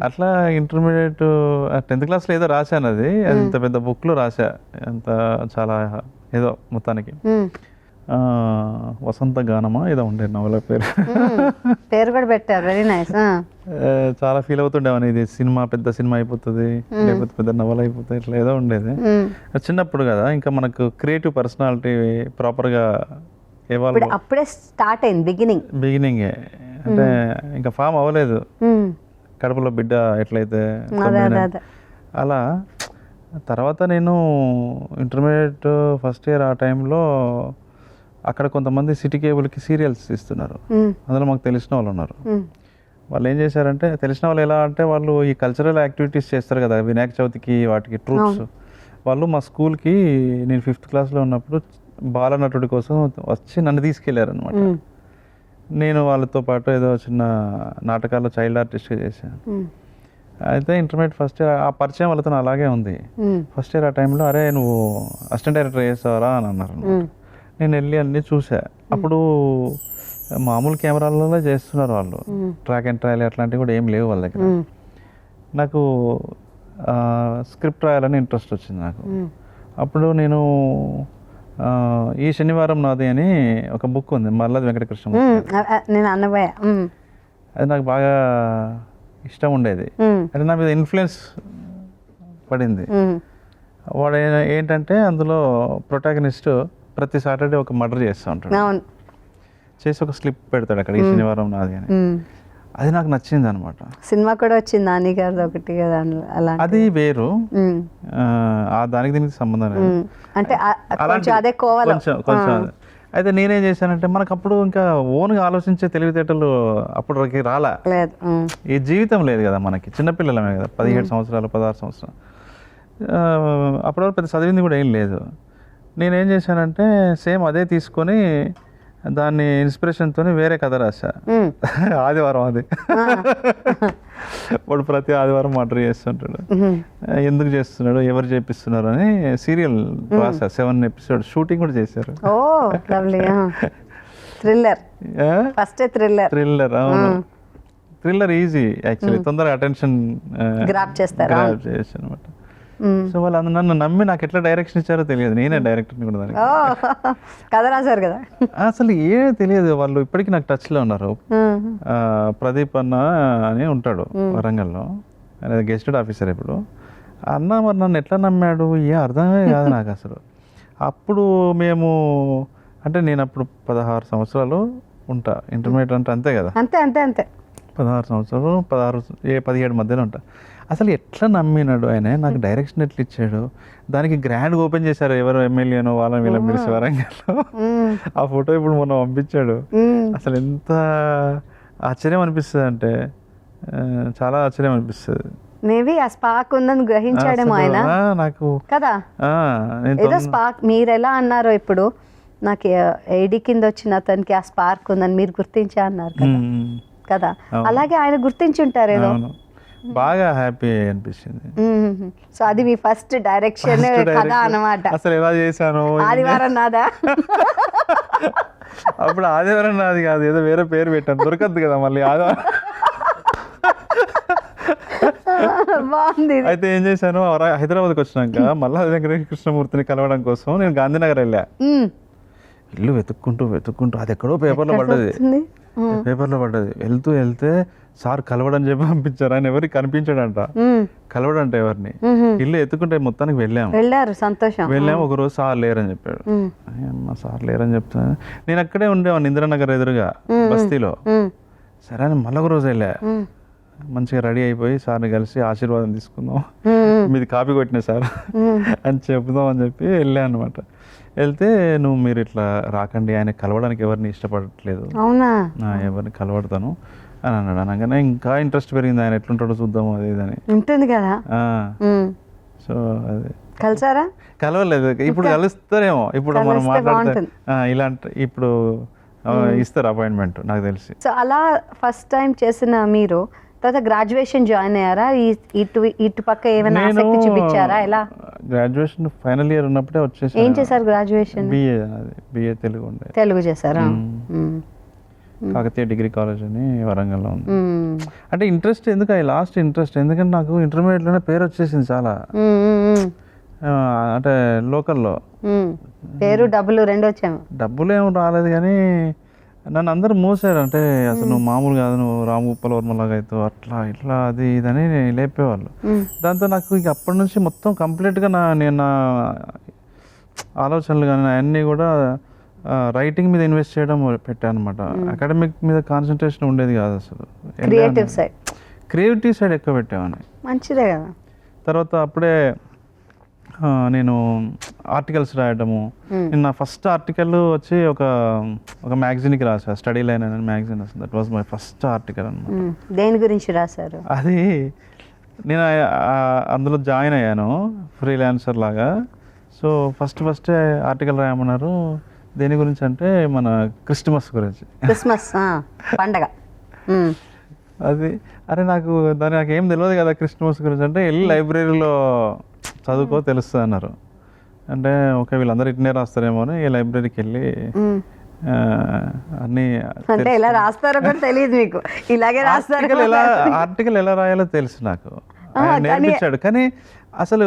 అట్లా ఇంటర్మీడియట్ 10th classలో ఏదో రాశాను, అది ఇంత పెద్ద బుక్లో రాశా, అంత చాలా ఏదో మొత్తానికి వసంత గానమా ఏదో ఉండే నవల పేరు కూడా పెట్టారు, వెరీ నైస్. చాలా ఫీల్ అవుతుండేవాని, ఇది సినిమా పెద్ద సినిమా అయిపోతుంది లేకపోతే పెద్ద నవల అయిపోతుంది, ఇట్లా ఏదో ఉండేది. చిన్నప్పుడు కదా, ఇంకా మనకు క్రియేటివ్ పర్సనాలిటీ ప్రాపర్గా అప్పుడే స్టార్ట్ అయింది, బిగినింగే. అంటే ఇంకా ఫామ్ అవ్వలేదు, కడుపులో బిడ్డ ఎట్లయితే అలా. తర్వాత నేను ఇంటర్మీడియట్ ఫస్ట్ ఇయర్ ఆ టైంలో అక్కడ కొంతమంది సిటీ కేబుల్కి సీరియల్స్ ఇస్తున్నారు, అందులో మాకు తెలిసిన వాళ్ళు ఉన్నారు. వాళ్ళు ఏం చేశారంటే, తెలిసిన వాళ్ళు ఎలా అంటే వాళ్ళు ఈ కల్చరల్ యాక్టివిటీస్ చేస్తారు కదా, వినాయక చవితికి వాటికి ట్రూప్స్. వాళ్ళు మా స్కూల్కి నేను 5th classలో ఉన్నప్పుడు బాలనటుడి కోసం వచ్చి నన్ను తీసుకెళ్లారు అనమాట. నేను వాళ్ళతో పాటు ఏదో చిన్న నాటకాల్లో చైల్డ్ ఆర్టిస్ట్గా చేశాను. అయితే ఇంటర్మీడియట్ ఫస్ట్ ఇయర్ ఆ పరిచయం వాళ్ళతో అలాగే ఉంది. ఫస్ట్ ఇయర్ ఆ టైంలో, అరే నువ్వు అసిస్టెంట్ డైరెక్టర్ చేస్తావరా అని అన్నారు. నేను వెళ్ళి అన్నీ చూసా. అప్పుడు మామూలు కెమెరాలలో చేస్తున్నారు వాళ్ళు, ట్రాక్ అండ్ ట్రయల్ అట్లాంటివి కూడా ఏం లేవు వాళ్ళ దగ్గర. నాకు స్క్రిప్ట్ రాయాలని ఇంట్రెస్ట్ వచ్చింది నాకు. అప్పుడు నేను ఈ శనివారం నాది అని ఒక బుక్ ఉంది, మల్లాది వెంకటకృష్ణ. నేను అన్నబోయా. అది నాకు బాగా ఇష్టం ఉండేది, అంటే నా మీద ఇన్ఫ్లుయెన్స్ పడింది. వాడు ఏంటంటే అందులో ప్రొటాగనిస్ట్ ప్రతి సాటర్డే ఒక మర్డర్ చేస్తూ ఉంటాడు, చేసి ఒక స్లిప్ పెడతాడు అక్కడ, ఈ శనివారం నాది అని. అది నాకు నచ్చింది అనమాట. సినిమా కూడా వచ్చింది నాని గారిది ఒకటి కదా అలా. అది వేరు, దానికి దీనికి సంబంధం లేదు, అంటే అదే కోవలో కొంచెం. అయితే నేనేం చేశానంటే, మనకు అప్పుడు ఇంకా ఓన్గా ఆలోచించే తెలివితేటలు అప్పటికి రాలా, ఈ జీవితం లేదు కదా మనకి, చిన్నపిల్లలమే కదా, 17 సంవత్సరాలు 16 సంవత్సరాలు, అప్పటివరకు పెద్ద చదివింది కూడా ఏం లేదు. నేనేం చేశానంటే సేమ్ అదే తీసుకొని దాన్ని ఇన్స్పిరేషన్తో వేరే కథ రాశా. ఆదివారం అది వాడు ప్రతి ఆదివారం మర్డర్ చేస్తుంటాడు, ఎందుకు చేస్తున్నాడు, ఎవరు చేపిస్తున్నారు అని సీరియల్ రాశా. 7 ఎపిసోడ్ షూటింగ్ కూడా చేశారు. థ్రిల్లర్. అవును, థ్రిల్లర్ ఈజీ యాక్చువల్లీ, తొందరగా అటెన్షన్ గ్రాబ్ చేశాను అనమాట. సో వాళ్ళు నన్ను నమ్మి నాకు ఎట్లా డైరెక్షన్ ఇచ్చారో తెలియదు, నేనే డైరెక్టర్ని కూడా దానికి. కథ రాశారు కదా, అసలు ఏమీ తెలియదు. వాళ్ళు ఇప్పటికీ నాకు టచ్లో ఉన్నారు. ప్రదీప్ అన్న అని ఉంటాడు వరంగల్లో, ఆయన గెస్టెడ్ ఆఫీసర్ ఇప్పుడు. అన్న మరి నన్ను ఎట్లా నమ్మాడు ఏం అర్థమే కాదు నాకు అసలు. అప్పుడు మేము అంటే నేను అప్పుడు 16 సంవత్సరాలు ఉంటా, ఇంటర్మీడియట్ అంటే అంతే కదా, అంతే 16 సంవత్సరాలు 17 మధ్యలో ఉంటా. అసలు ఎట్లా నమ్మినాడు ఆయన, నాకు డైరెక్షన్ ఎట్లా ఇచ్చాడు, దానికి గ్రాండ్గా ఓపెన్ చేశారు, ఎవరు ఎమ్మెల్యేనో వాళ్ళని వీళ్ళని పిలిచి వరంగల్లో. ఆ ఫోటో ఇప్పుడు మొన్న పంపించాడు. అసలు ఎంత ఆశ్చర్యం అనిపిస్తుంది అంటే, చాలా ఆశ్చర్యం అనిపిస్తుంది. మేబీ ఆ స్పార్క్ ఉందని గ్రహించాడేమో ఆయన నాకు కదా. ఏదో స్పార్క్ మీరు ఎలా అన్నారో ఇప్పుడు, నాకు ఏడి కింద వచ్చిన అతనికి ఆ స్పార్క్ ఉందని మీరు గుర్తించా అన్నారు కదా, అలాగే ఆయన గుర్తించుంటారు ఏదో. బాగా హ్యాపీ అనిపించింది. సో అది మీ ఫస్ట్ డైరెక్షన్ కథ అన్నమాట. అసలు ఎలా చేశాను, ఆదివారం నాదా? అప్పుడు ఆదివారం నాది కాదు, ఏదో వేరే పేరు పెట్టాను, దొరకద్దు కదా మళ్ళీ ఆదివారం. బాగుంది. అయితే ఏం చేశాను, హైదరాబాద్కి వచ్చినాక మల్లాది వెంకటకృష్ణమూర్తిని కలవడం కోసం నేను గాంధీనగర్ వెళ్ళా. ఇల్లు వెతుక్కుంటూ అది ఎక్కడో పేపర్లో పడ్డది, వెళ్తే సార్ కలవడని చెప్పి పంపించారు. ఆయన ఎవరికి కనిపించాడంట, కలవడంట ఎవరిని. ఇల్లు ఎత్తుకుంటే మొత్తానికి వెళ్ళారు, సంతోషం. వెళ్ళాము. ఒక రోజు సార్ లేరని చెప్పాడు. అమ్మ సార్ లేరని చెప్తున్నా, నేను అక్కడే ఉండేవాడిని ఇందిరానగర్ ఎదురుగా బస్తీలో. సరే అని మళ్ళొక రోజు వెళ్ళా, మంచిగా రెడీ అయిపోయి సార్ని కలిసి ఆశీర్వాదం తీసుకుందాం, మీది కాపీ కొట్టిన సార్ అని చెప్దాం అని చెప్పి వెళ్ళా అనమాట. వెళ్తే మీరు ఇట్లా రాకండి, ఆయన కలవడానికి ఎవరిని ఇష్టపడట్లేదు, ఎవరిని కలవడతాను అని అన్నాడు. అనగానే ఇంకా ఇంట్రెస్ట్ పెరిగింది, ఆయన ఎట్లుంటాడో చూద్దాము అది ఇదని ఉంటుంది కదా. సో అది కలిసారా? కలవలేదు, ఇప్పుడు కలుస్తారేమో, ఇప్పుడు మనం మాట్లాడితే ఇలాంటి ఇప్పుడు ఇస్తారు అపాయింట్మెంట్ నాకు తెలిసి. సో అలా ఫస్ట్ టైం చేసిన మీరు తర్వాత గ్రాడ్యుయేషన్ జాయిన్ అయ్యారా? ఇటు పక్క ఏమైనా ఆసక్తి చూపించారా? ఎలా? గ్రాడ్యుయేషన్ ఫైనల్ ఇయర్ ఉన్నప్పుడే వచ్చేసి. ఏం చేశారు గ్రాడ్యుయేషన్? బిఏ తెలుగు ఉండే. తెలుగు చేశారా? కాకతీయ డిగ్రీ కాలేజ్ అని వరంగల్లో ఉంది. అంటే ఇంట్రెస్ట్ ఎందుకు, లాస్ట్ ఇంట్రెస్ట్ ఎందుకంటే నాకు ఇంటర్మీడియట్లోనే పేరు వచ్చేసింది చాలా, అంటే లోకల్లో పేరు డబ్బులు రెండు వచ్చాము. డబ్బులు ఏమి రాలేదు కానీ నన్ను అందరూ మూసారు, అంటే అసలు నువ్వు మామూలు కాదు, నువ్వు రామగోపాల్ వర్మలాగా అవుతావు, అట్లా ఇట్లా అది ఇదని లేపేవాళ్ళు. దాంతో నాకు ఇక అప్పటి నుంచి మొత్తం కంప్లీట్గా నేను నా ఆలోచనలు కానీ అన్నీ కూడా రైటింగ్ మీద ఇన్వెస్ట్ చేయడం పెట్టాను అనమాట. అకాడమిక్ మీద కాన్సన్ట్రేషన్ ఉండేది కాదు అసలు, క్రియేటివ్ సైడ్ ఎక్కువ పెట్టామని. మంచిదే కదా. తర్వాత అప్పుడే నేను ఆర్టికల్స్ రాయడము. నేను నా ఫస్ట్ ఆర్టికల్ వచ్చి ఒక మ్యాగజైన్కి రాసా, స్టడీ లైన్ అనే మ్యాగజైన్ వస్తుంది. That was my first article అనమాట. దేని గురించి రాశారు? అది నేను అందులో జాయిన్ అయ్యాను ఫ్రీలాన్సర్ లాగా. సో ఫస్ట్ ఆర్టికల్ రాయమన్నారు. దేని గురించి అంటే మన క్రిస్మస్ గురించి. క్రిస్మస్ పండగ. అది నాకు నాకేం తెలియదు కదా క్రిస్మస్ గురించి. అంటే వెళ్ళి లైబ్రరీలో చదువుకో తెలుస్తుంది అన్నారు. అంటే ఓకే వీళ్ళందరూ ఇట్నే రాస్తారేమో అని లైబ్రరీకి వెళ్ళి అన్నీ అంటే ఎలా రాస్తారో కూడా తెలియదు మీకు, ఇలాగే రాస్తారు. ఆర్టికల్ ఎలా రాయాలో తెలుసు నాకు. ఆయన నేర్పించాడు. కానీ అసలు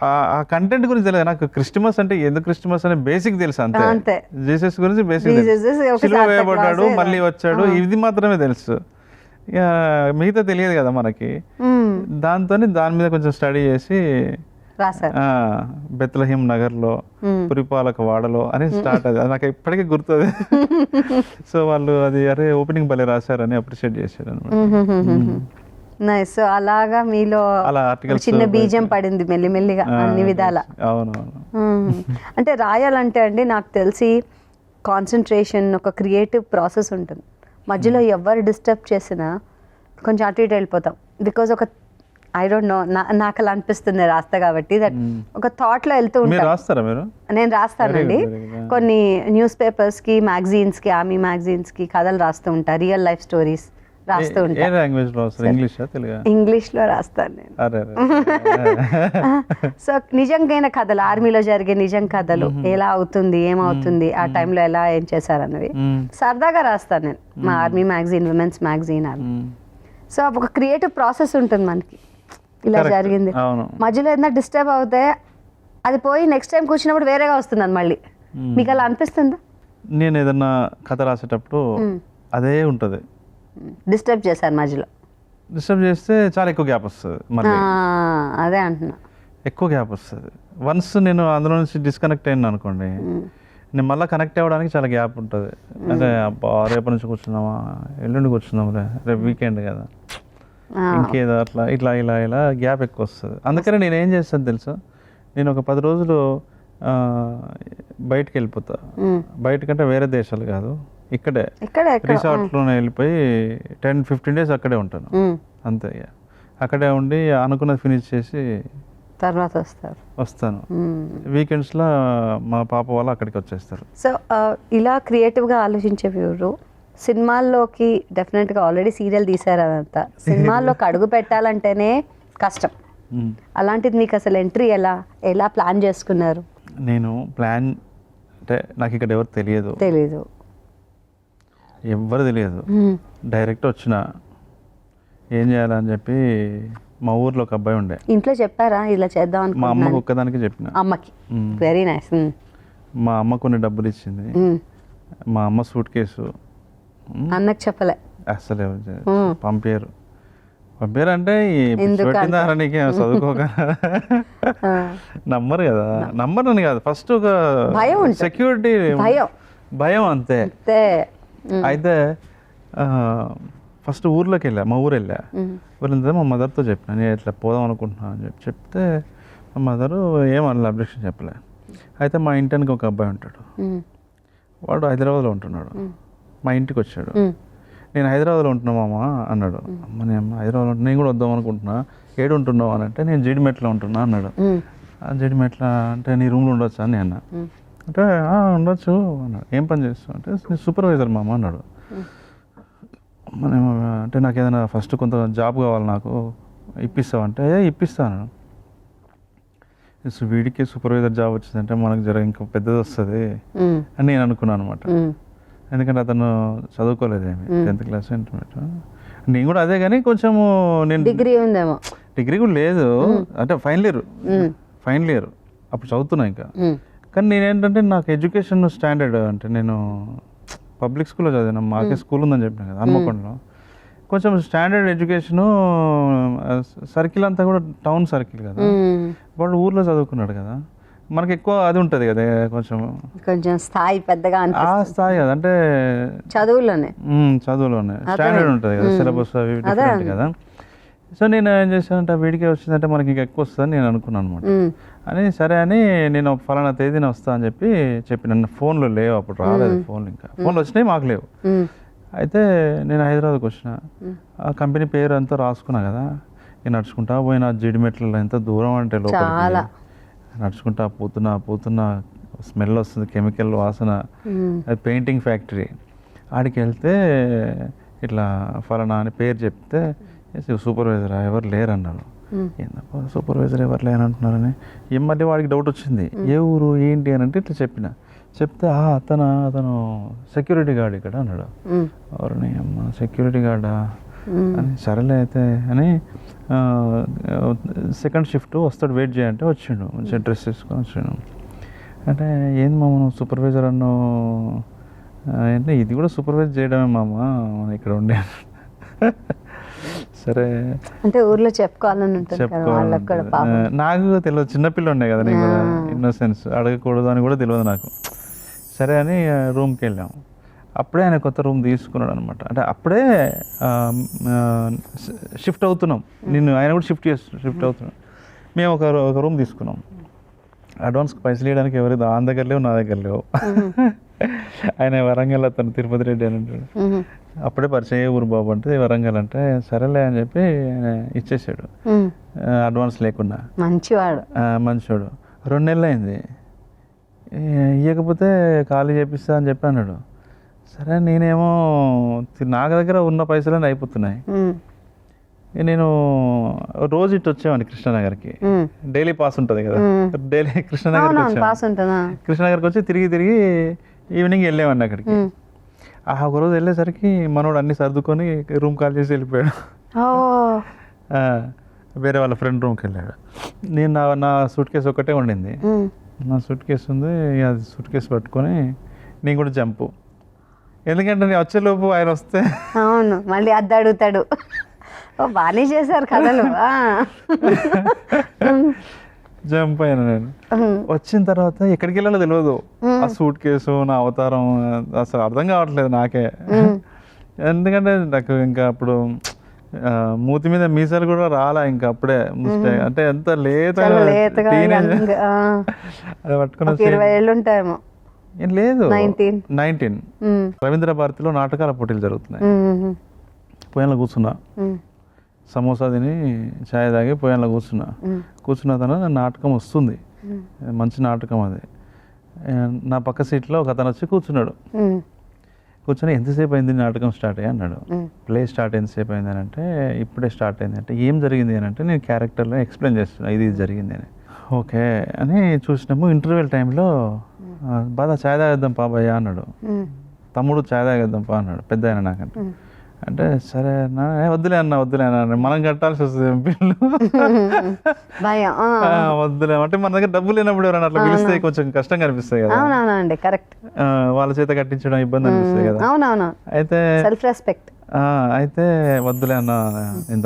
ఆ కంటెంట్ గురించి తెలియదు నాకు. క్రిస్టమస్ అంటే ఎందుకు క్రిస్టమస్ అనే బేసిక్ తెలుసు అంతే. జీసస్ గురించి బేసిక్ సిలువ వేయబడ్డాడు మళ్ళీ వచ్చాడు ఇది మాత్రమే తెలుసు. ఇక మిగతా తెలియదు కదా మనకి. దాని మీద కొంచెం స్టడీ చేసి బెత్లహేమ్ నగర్లో పురిపాలక వాడలో అని స్టార్ట్. అది నాకు ఇప్పటికీ గుర్తుంది. సో వాళ్ళు అది అరే ఓపెనింగ్ భలే రాశారని అప్రిషియేట్ చేశారు అనమాట. నైస్. సో అలాగా మీలో చిన్న బీజం పడింది మెల్లిమెల్లిగా అన్ని విధాల. అవునవును. అంటే రాయాలంటే అండి నాకు తెలిసి కాన్సన్ట్రేషన్, ఒక క్రియేటివ్ ప్రాసెస్ ఉంటుంది. మధ్యలో ఎవరు డిస్టర్బ్ చేసినా కొంచెం అటు ఇటు వెళ్ళిపోతాం. బికాజ్ ఒక ఐ డోంట్ నో, నాకు అలా అనిపిస్తుంది రాస్తా కాబట్టి. దట్ ఒక థాట్లో వెళ్తూ ఉంటాను. నేను రాస్తానండి. కొన్ని న్యూస్ పేపర్స్కి, మ్యాగజైన్స్కి, ఆర్మీ మ్యాగజైన్స్కి కథలు రాస్తూ ఉంటా. రియల్ లైఫ్ స్టోరీస్ రాస్తూ ఉంటాను. ఇంగ్లీష్లో రాస్తాను నేను. సో నిజంగా కథలు, ఆర్మీలో జరిగే నిజం కథలు, ఎలా అవుతుంది, ఏమవుతుంది, ఆ టైంలో ఎలా ఏం చేశారన్నవి సరదాగా రాస్తాను నేను. మా ఆర్మీ మ్యాగజైన్, విమెన్స్ మ్యాగజైన్ అని. సో ఒక క్రియేటివ్ ప్రాసెస్ ఉంటుంది మనకి. ఇలా జరిగింది, మధ్యలో ఏదైనా డిస్టర్బ్ అవుతే అది పోయి నెక్స్ట్ టైం కూర్చున్నప్పుడు వేరేగా వస్తుంది అది మళ్ళీ. మీకు అలా అనిపిస్తుందా? నేను ఏదన్నా కథ రాసేటప్పుడు అదే ఉంటుంది. డిస్టర్బ్ చేశారు మధ్యలో, డిస్టర్బ్ చేస్తే చాలా ఎక్కువ గ్యాప్ వస్తుంది. అదే అంటున్నా, ఎక్కువ గ్యాప్ వస్తుంది. వన్స్ నేను అందులో నుంచి డిస్కనెక్ట్ అయినా అనుకోండి, నేను మళ్ళీ కనెక్ట్ అవ్వడానికి చాలా గ్యాప్ ఉంటుంది. అంటే అబ్బా రేపటి నుంచి కూర్చున్నామా, ఎల్లుండి కూర్చున్నాం, రేపు వీకెండ్ కదా, ఇంకేదో అట్లా ఇట్లా ఇలా ఇలా గ్యాప్ ఎక్కువ వస్తుంది. అందుకని నేను ఏం చేస్తాను తెలుసా, నేను ఒక 10 రోజులు బయటికి వెళ్ళిపోతా. బయటకంటే వేరే దేశాలు కాదు, ఇక్కడే రిసార్ట్లోనే వెళ్ళిపోయి 10-15 days అక్కడే ఉంటాను అంతే. అక్కడే ఉండి అనుకున్నది ఫినిష్ చేసి తర్వాత వస్తాను. వీకెండ్స్లో మా పాప వాళ్ళు అక్కడికి వచ్చేస్తారు. సో ఇలా క్రియేటివ్గా ఆలోచించే వీరు సినిమాల్లోకి డెఫినెట్గా ఆల్రెడీ సీరియల్ తీశారు, అదంతా సినిమాల్లోకి అడుగు పెట్టాలంటేనే కష్టం. అలాంటిది మీకు అసలు ఎంట్రీ ఎలా ప్లాన్ చేసుకున్నారు? నేను ప్లాన్ అంటే నాకు ఇక్కడ ఎవరు తెలీదు, ఎవ్వరు తెలియదు. డైరెక్ట్ వచ్చిన ఏం చేయాలని చెప్పి మా ఊర్లో ఒక అబ్బాయి ఉండే. ఇంట్లో చెప్పారా ఇలా చేద్దాం అని? మా అమ్మకి ఒక్కదానికి చెప్పిన. అమ్మకి వెరీ నైస్. మా అమ్మ కొన్ని డబ్బులు ఇచ్చింది. మా అమ్మ సూట్ కేసు అన్నకు చెప్పలే అసలు, పంపారు అంటే పెట్టిందారనికి చదువుకోక నమ్మరు కదా. నమ్మరని కాదు, ఫస్ట్ ఒక సెక్యూరిటీ భయం అంతే. అయితే ఫస్ట్ ఊర్లోకి వెళ్ళా, మా ఊరు వెళ్ళా. వెళ్ళిన మా మదర్తో చెప్పిన నేను ఇట్లా పోదాం అనుకుంటున్నాను అని చెప్తే మా మదరు ఏమన్నా అబ్జెక్షన్ చెప్పలే. అయితే మా ఇంటికి ఒక అబ్బాయి ఉంటాడు, వాడు హైదరాబాద్లో ఉంటున్నాడు. మా ఇంటికి వచ్చాడు. నేను హైదరాబాద్లో ఉంటున్నామా అన్నాడు. అమ్మ నేను హైదరాబాద్లో ఉంటున్నా, నేను కూడా వద్దాం అనుకుంటున్నా. ఏడు ఉంటున్నావు అని అంటే నేను జీడిమెట్లో ఉంటున్నా అన్నాడు. జీడిమెట్ల అంటే నీ రూమ్లో ఉండొచ్చా అని అన్నా. అంటే ఉండొచ్చు అన్నాడు. ఏం పని చేస్తావు అంటే నేను సూపర్వైజర్ మామ అన్నాడు. మనం అంటే నాకు ఏదైనా ఫస్ట్ కొంత జాబ్ కావాలి, నాకు ఇప్పిస్తావు అంటే ఇప్పిస్తాను. వీడికి సూపర్వైజర్ జాబ్ వచ్చిందంటే మనకు జర ఇంకా పెద్దది వస్తుంది అని నేను అనుకున్నాను అనమాట. ఎందుకంటే అతను చదువుకోలేదేమి, 10th class ఇంటర్మీడియట్. నేను కూడా అదే, కానీ కొంచెము నేను డిగ్రీ కూడా లేదు, అంటే ఫైనల్ ఇయర్ అప్పుడు చదువుతున్నా ఇంకా. కానీ నేనేంటంటే నాకు ఎడ్యుకేషన్ స్టాండర్డ్, అంటే నేను పబ్లిక్ స్కూల్లో చదివినా, మాకే స్కూల్ ఉందని చెప్పిన కదా హన్మకొండలో. కొంచెం స్టాండర్డ్ ఎడ్యుకేషను, సర్కిల్ అంతా కూడా టౌన్ సర్కిల్ కదా, వాడు ఊర్లో చదువుకున్నాడు కదా, మనకి ఎక్కువ అది ఉంటుంది కదా, కొంచెం స్థాయి పెద్దగా ఆ స్థాయి కదా, అంటే చదువులోనే స్టాండర్డ్ ఉంటుంది కదా, సిలబస్ అవి డిఫరెంట్ కదా. సో నేను ఏం చేశానంటే వీడికే వచ్చిందంటే మనకి ఇంకా ఎక్కువ వస్తుందని నేను అనుకున్నాను అనమాట. అని సరే అని నేను ఫలానా తేదీన వస్తా అని చెప్పిన. ఫోన్లో లేవు అప్పుడు, రాలేదు ఫోన్లు, ఇంకా ఫోన్లు వచ్చినాయి మాకు లేవు. అయితే నేను హైదరాబాద్కి వచ్చిన, ఆ కంపెనీ పేరు అంతా రాసుకున్నా కదా. నేను నడుచుకుంటా పోయిన జీడిమెట్లలో, ఎంత దూరం అంటే లోపల నడుచుకుంటా పోతున్నా స్మెల్ వస్తుంది, కెమికల్ వాసన, అది పెయింటింగ్ ఫ్యాక్టరీ. ఆడికి వెళ్తే ఇట్లా ఫలానా అని పేరు చెప్తే సూపర్వైజర్ ఎవరు లేరు అన్నారు. ఏందప్ప సూపర్వైజర్ ఎవరు లేరు అంటున్నారని మళ్ళీ వాడికి డౌట్ వచ్చింది, ఏ ఊరు ఏంటి అని అంటే ఇట్లా చెప్తే అతను సెక్యూరిటీ గార్డ్ ఇక్కడ అన్నాడు. ఎవరిని అమ్మ సెక్యూరిటీ గార్డా, అని సరేలే అయితే అని సెకండ్ షిఫ్ట్ వస్తాడు వెయిట్ చేయంటే వచ్చిండు మంచిగా డ్రెస్ వేసుకొని వచ్చిండు. అంటే ఏంది మామ నువ్వు సూపర్వైజర్ అన్నావు అంటే ఇది కూడా సూపర్వైజ్ చేయడమే మామ మనం ఇక్కడ ఉండే. సరే అంటే ఊర్లో చెప్పుకోవాలని ఉంటుంది కదా వాళ్ళకి కూడా పాపం. నాకు తెలియదు, చిన్నపిల్ల ఉండే కదా నీకు కూడా ఇన్నోసెన్స్, అడగకూడదు అని కూడా తెలియదు నాకు. సరే అని రూమ్కి వెళ్ళాము. అప్పుడే ఆయన కొత్త రూమ్ తీసుకున్నాడు అనమాట. అంటే అప్పుడే షిఫ్ట్ అవుతున్నాం, నేను ఆయన కూడా షిఫ్ట్ అవుతున్నాం. మేము ఒక రూమ్ తీసుకున్నాం. అడ్వాన్స్కి పైసలు ఇవ్వడానికి ఎవరి ఆయన దగ్గర లేవు, నా దగ్గర లేవు. ఆయన వరంగల్, అతను తిరుపతి రెడ్డి అని అంటాడు. అప్పుడే పరిచయం ఊరు బాబు అంటే వరంగల్ అంటే సరేలే అని చెప్పి ఆయన ఇచ్చేసాడు అడ్వాన్స్ లేకుండా. మంచివాడు. 2 నెలలు అయింది, ఇవ్వకపోతే ఖాళీ చేపిస్తా అని చెప్పి అన్నాడు. సరే నేనేమో నాకు దగ్గర ఉన్న పైసలన్నీ అయిపోతున్నాయి. నేను రోజు ఇటు వచ్చేవాడిని కృష్ణానగర్కి, డైలీ పాస్ ఉంటుంది కదా, డైలీ కృష్ణానగర్కి కృష్ణానగర్కి వచ్చి తిరిగి ఈవినింగ్ వెళ్ళేవాడిని అక్కడికి. ఒకరోజు వెళ్ళేసరికి మనోడు అన్ని సర్దుకొని రూమ్ కాల్ చేసి వెళ్ళిపోయాడు. వేరే వాళ్ళ ఫ్రెండ్ రూమ్కి వెళ్ళాడు. నేను నా సూట్ కేసు ఒకటే ఉండింది, నా సూట్ కేసు ఉంది. అది సూట్ కేసు పట్టుకొని నేను కూడా జంపు, ఎందుకంటే నేను వచ్చేలోపు ఆయన వస్తే అవును మళ్ళీ అద్దె అడుగుతాడు. బాగానే చేశారు కథలు. జంప్ అయినా నేను. వచ్చిన తర్వాత ఎక్కడికి వెళ్ళాలో తెలియదు, ఆ సూట్ కేసు నా అవతారం అసలు అర్థం కావట్లేదు నాకే. ఎందుకంటే నాకు ఇంకా అప్పుడు మూతి మీద మీసాలు కూడా రాలా ఇంకా అప్పుడే, అంటే ఎంత లేత అది పట్టుకుని 20 ఏళ్ళు ఉంటాయేమో. ఏం లేదు 19. రవీంద్ర భారతిలో నాటకాల పోటీలు జరుగుతున్నాయి. పోయాలో కూర్చున్నా, సమోసా తిని ఛాయ్ తాగి పోయాలో కూర్చున్న తన నాటకం వస్తుంది, మంచి నాటకం అది. నా పక్క సీట్లో ఒక అతను వచ్చి కూర్చొని ఎంతసేపు అయింది నాటకం స్టార్ట్ అయ్యి అన్నాడు. ప్లే స్టార్ట్ ఎంతసేపు అయింది అని అంటే ఇప్పుడే స్టార్ట్ అయింది అంటే ఏం జరిగింది అని అంటే నేను క్యారెక్టర్లో ఎక్స్ప్లెయిన్ చేస్తున్నా ఇది జరిగింది అని. ఓకే అని చూసినాము. ఇంటర్వెల్ టైంలో బాగా ఛాయ్ తాగేద్దాం పాబయ్య అన్నాడు. తమ్ముడు ఛాయ్ తాగేద్దాం పా అన్నాడు పెద్ద ఆయన నాకంటే. అంటే సరే అన్న, వద్దులే అన్న మనం కట్టాల్సి వస్తుంది బిల్లు, వద్దులే అంటే మన దగ్గర డబ్బులు లేనప్పుడు ఎవరైనా అట్లా పిలిస్తే కొంచెం కష్టంగా అనిపిస్తాయి కదా. కరెక్ట్, వాళ్ళ చేత కట్టించడం ఇబ్బంది అనిపిస్తాయి కదా. అయితే సెల్ఫ్ రెస్పెక్ట్. అయితే వద్దులే అన్న నేను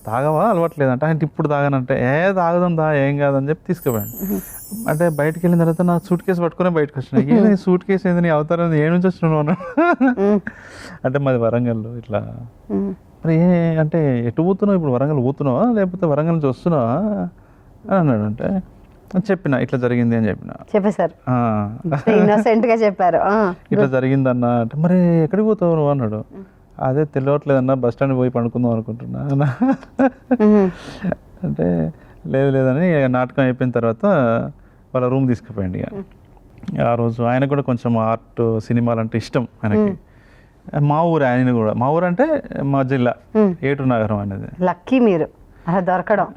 తాగవా అలవాట్లేదంటే ఆయన ఇప్పుడు తాగనంటే తాగదా ఏం కాదని చెప్పి తీసుకుపోయాను. అంటే బయటకు వెళ్ళిన తర్వాత నా సూట్ కేసు పట్టుకునే బయటకు వచ్చినాయి. ఏది సూట్ కేసు ఏంది, నీ అవతారం ఏ నుంచి వచ్చినావు అన్నాడు. అంటే మాది వరంగల్ ఇట్లా. మరి అంటే ఎటు పోతున్నావు ఇప్పుడు, వరంగల్ పోతున్నావా లేకపోతే వరంగల్ నుంచి వస్తున్నావా అని అన్నాడు. అంటే చెప్పిన ఇట్లా జరిగింది అని చెప్పేశారు, ఇన్నోసెంట్గా చెప్పారు. ఇట్లా జరిగిందన్న అంటే మరి ఎక్కడికి పోతావు నువ్వు అన్నాడు. అదే తెలియట్లేదన్నా బస్ స్టాండ్ పోయి పండుకుందాం అనుకుంటున్నా. అంటే లేదని నాటకం అయిపోయిన తర్వాత వాళ్ళ రూమ్ తీసుకుపోయింది. ఇక ఆ రోజు ఆయన కూడా కొంచెం ఆర్ట్ సినిమాలు అంటే ఇష్టం ఆయనకి. మా ఊరు ఆయన కూడా, మా ఊరు అంటే మా జిల్లా ఏటూరు నగరం అనేది. లక్కీ మీరు దొరకడం.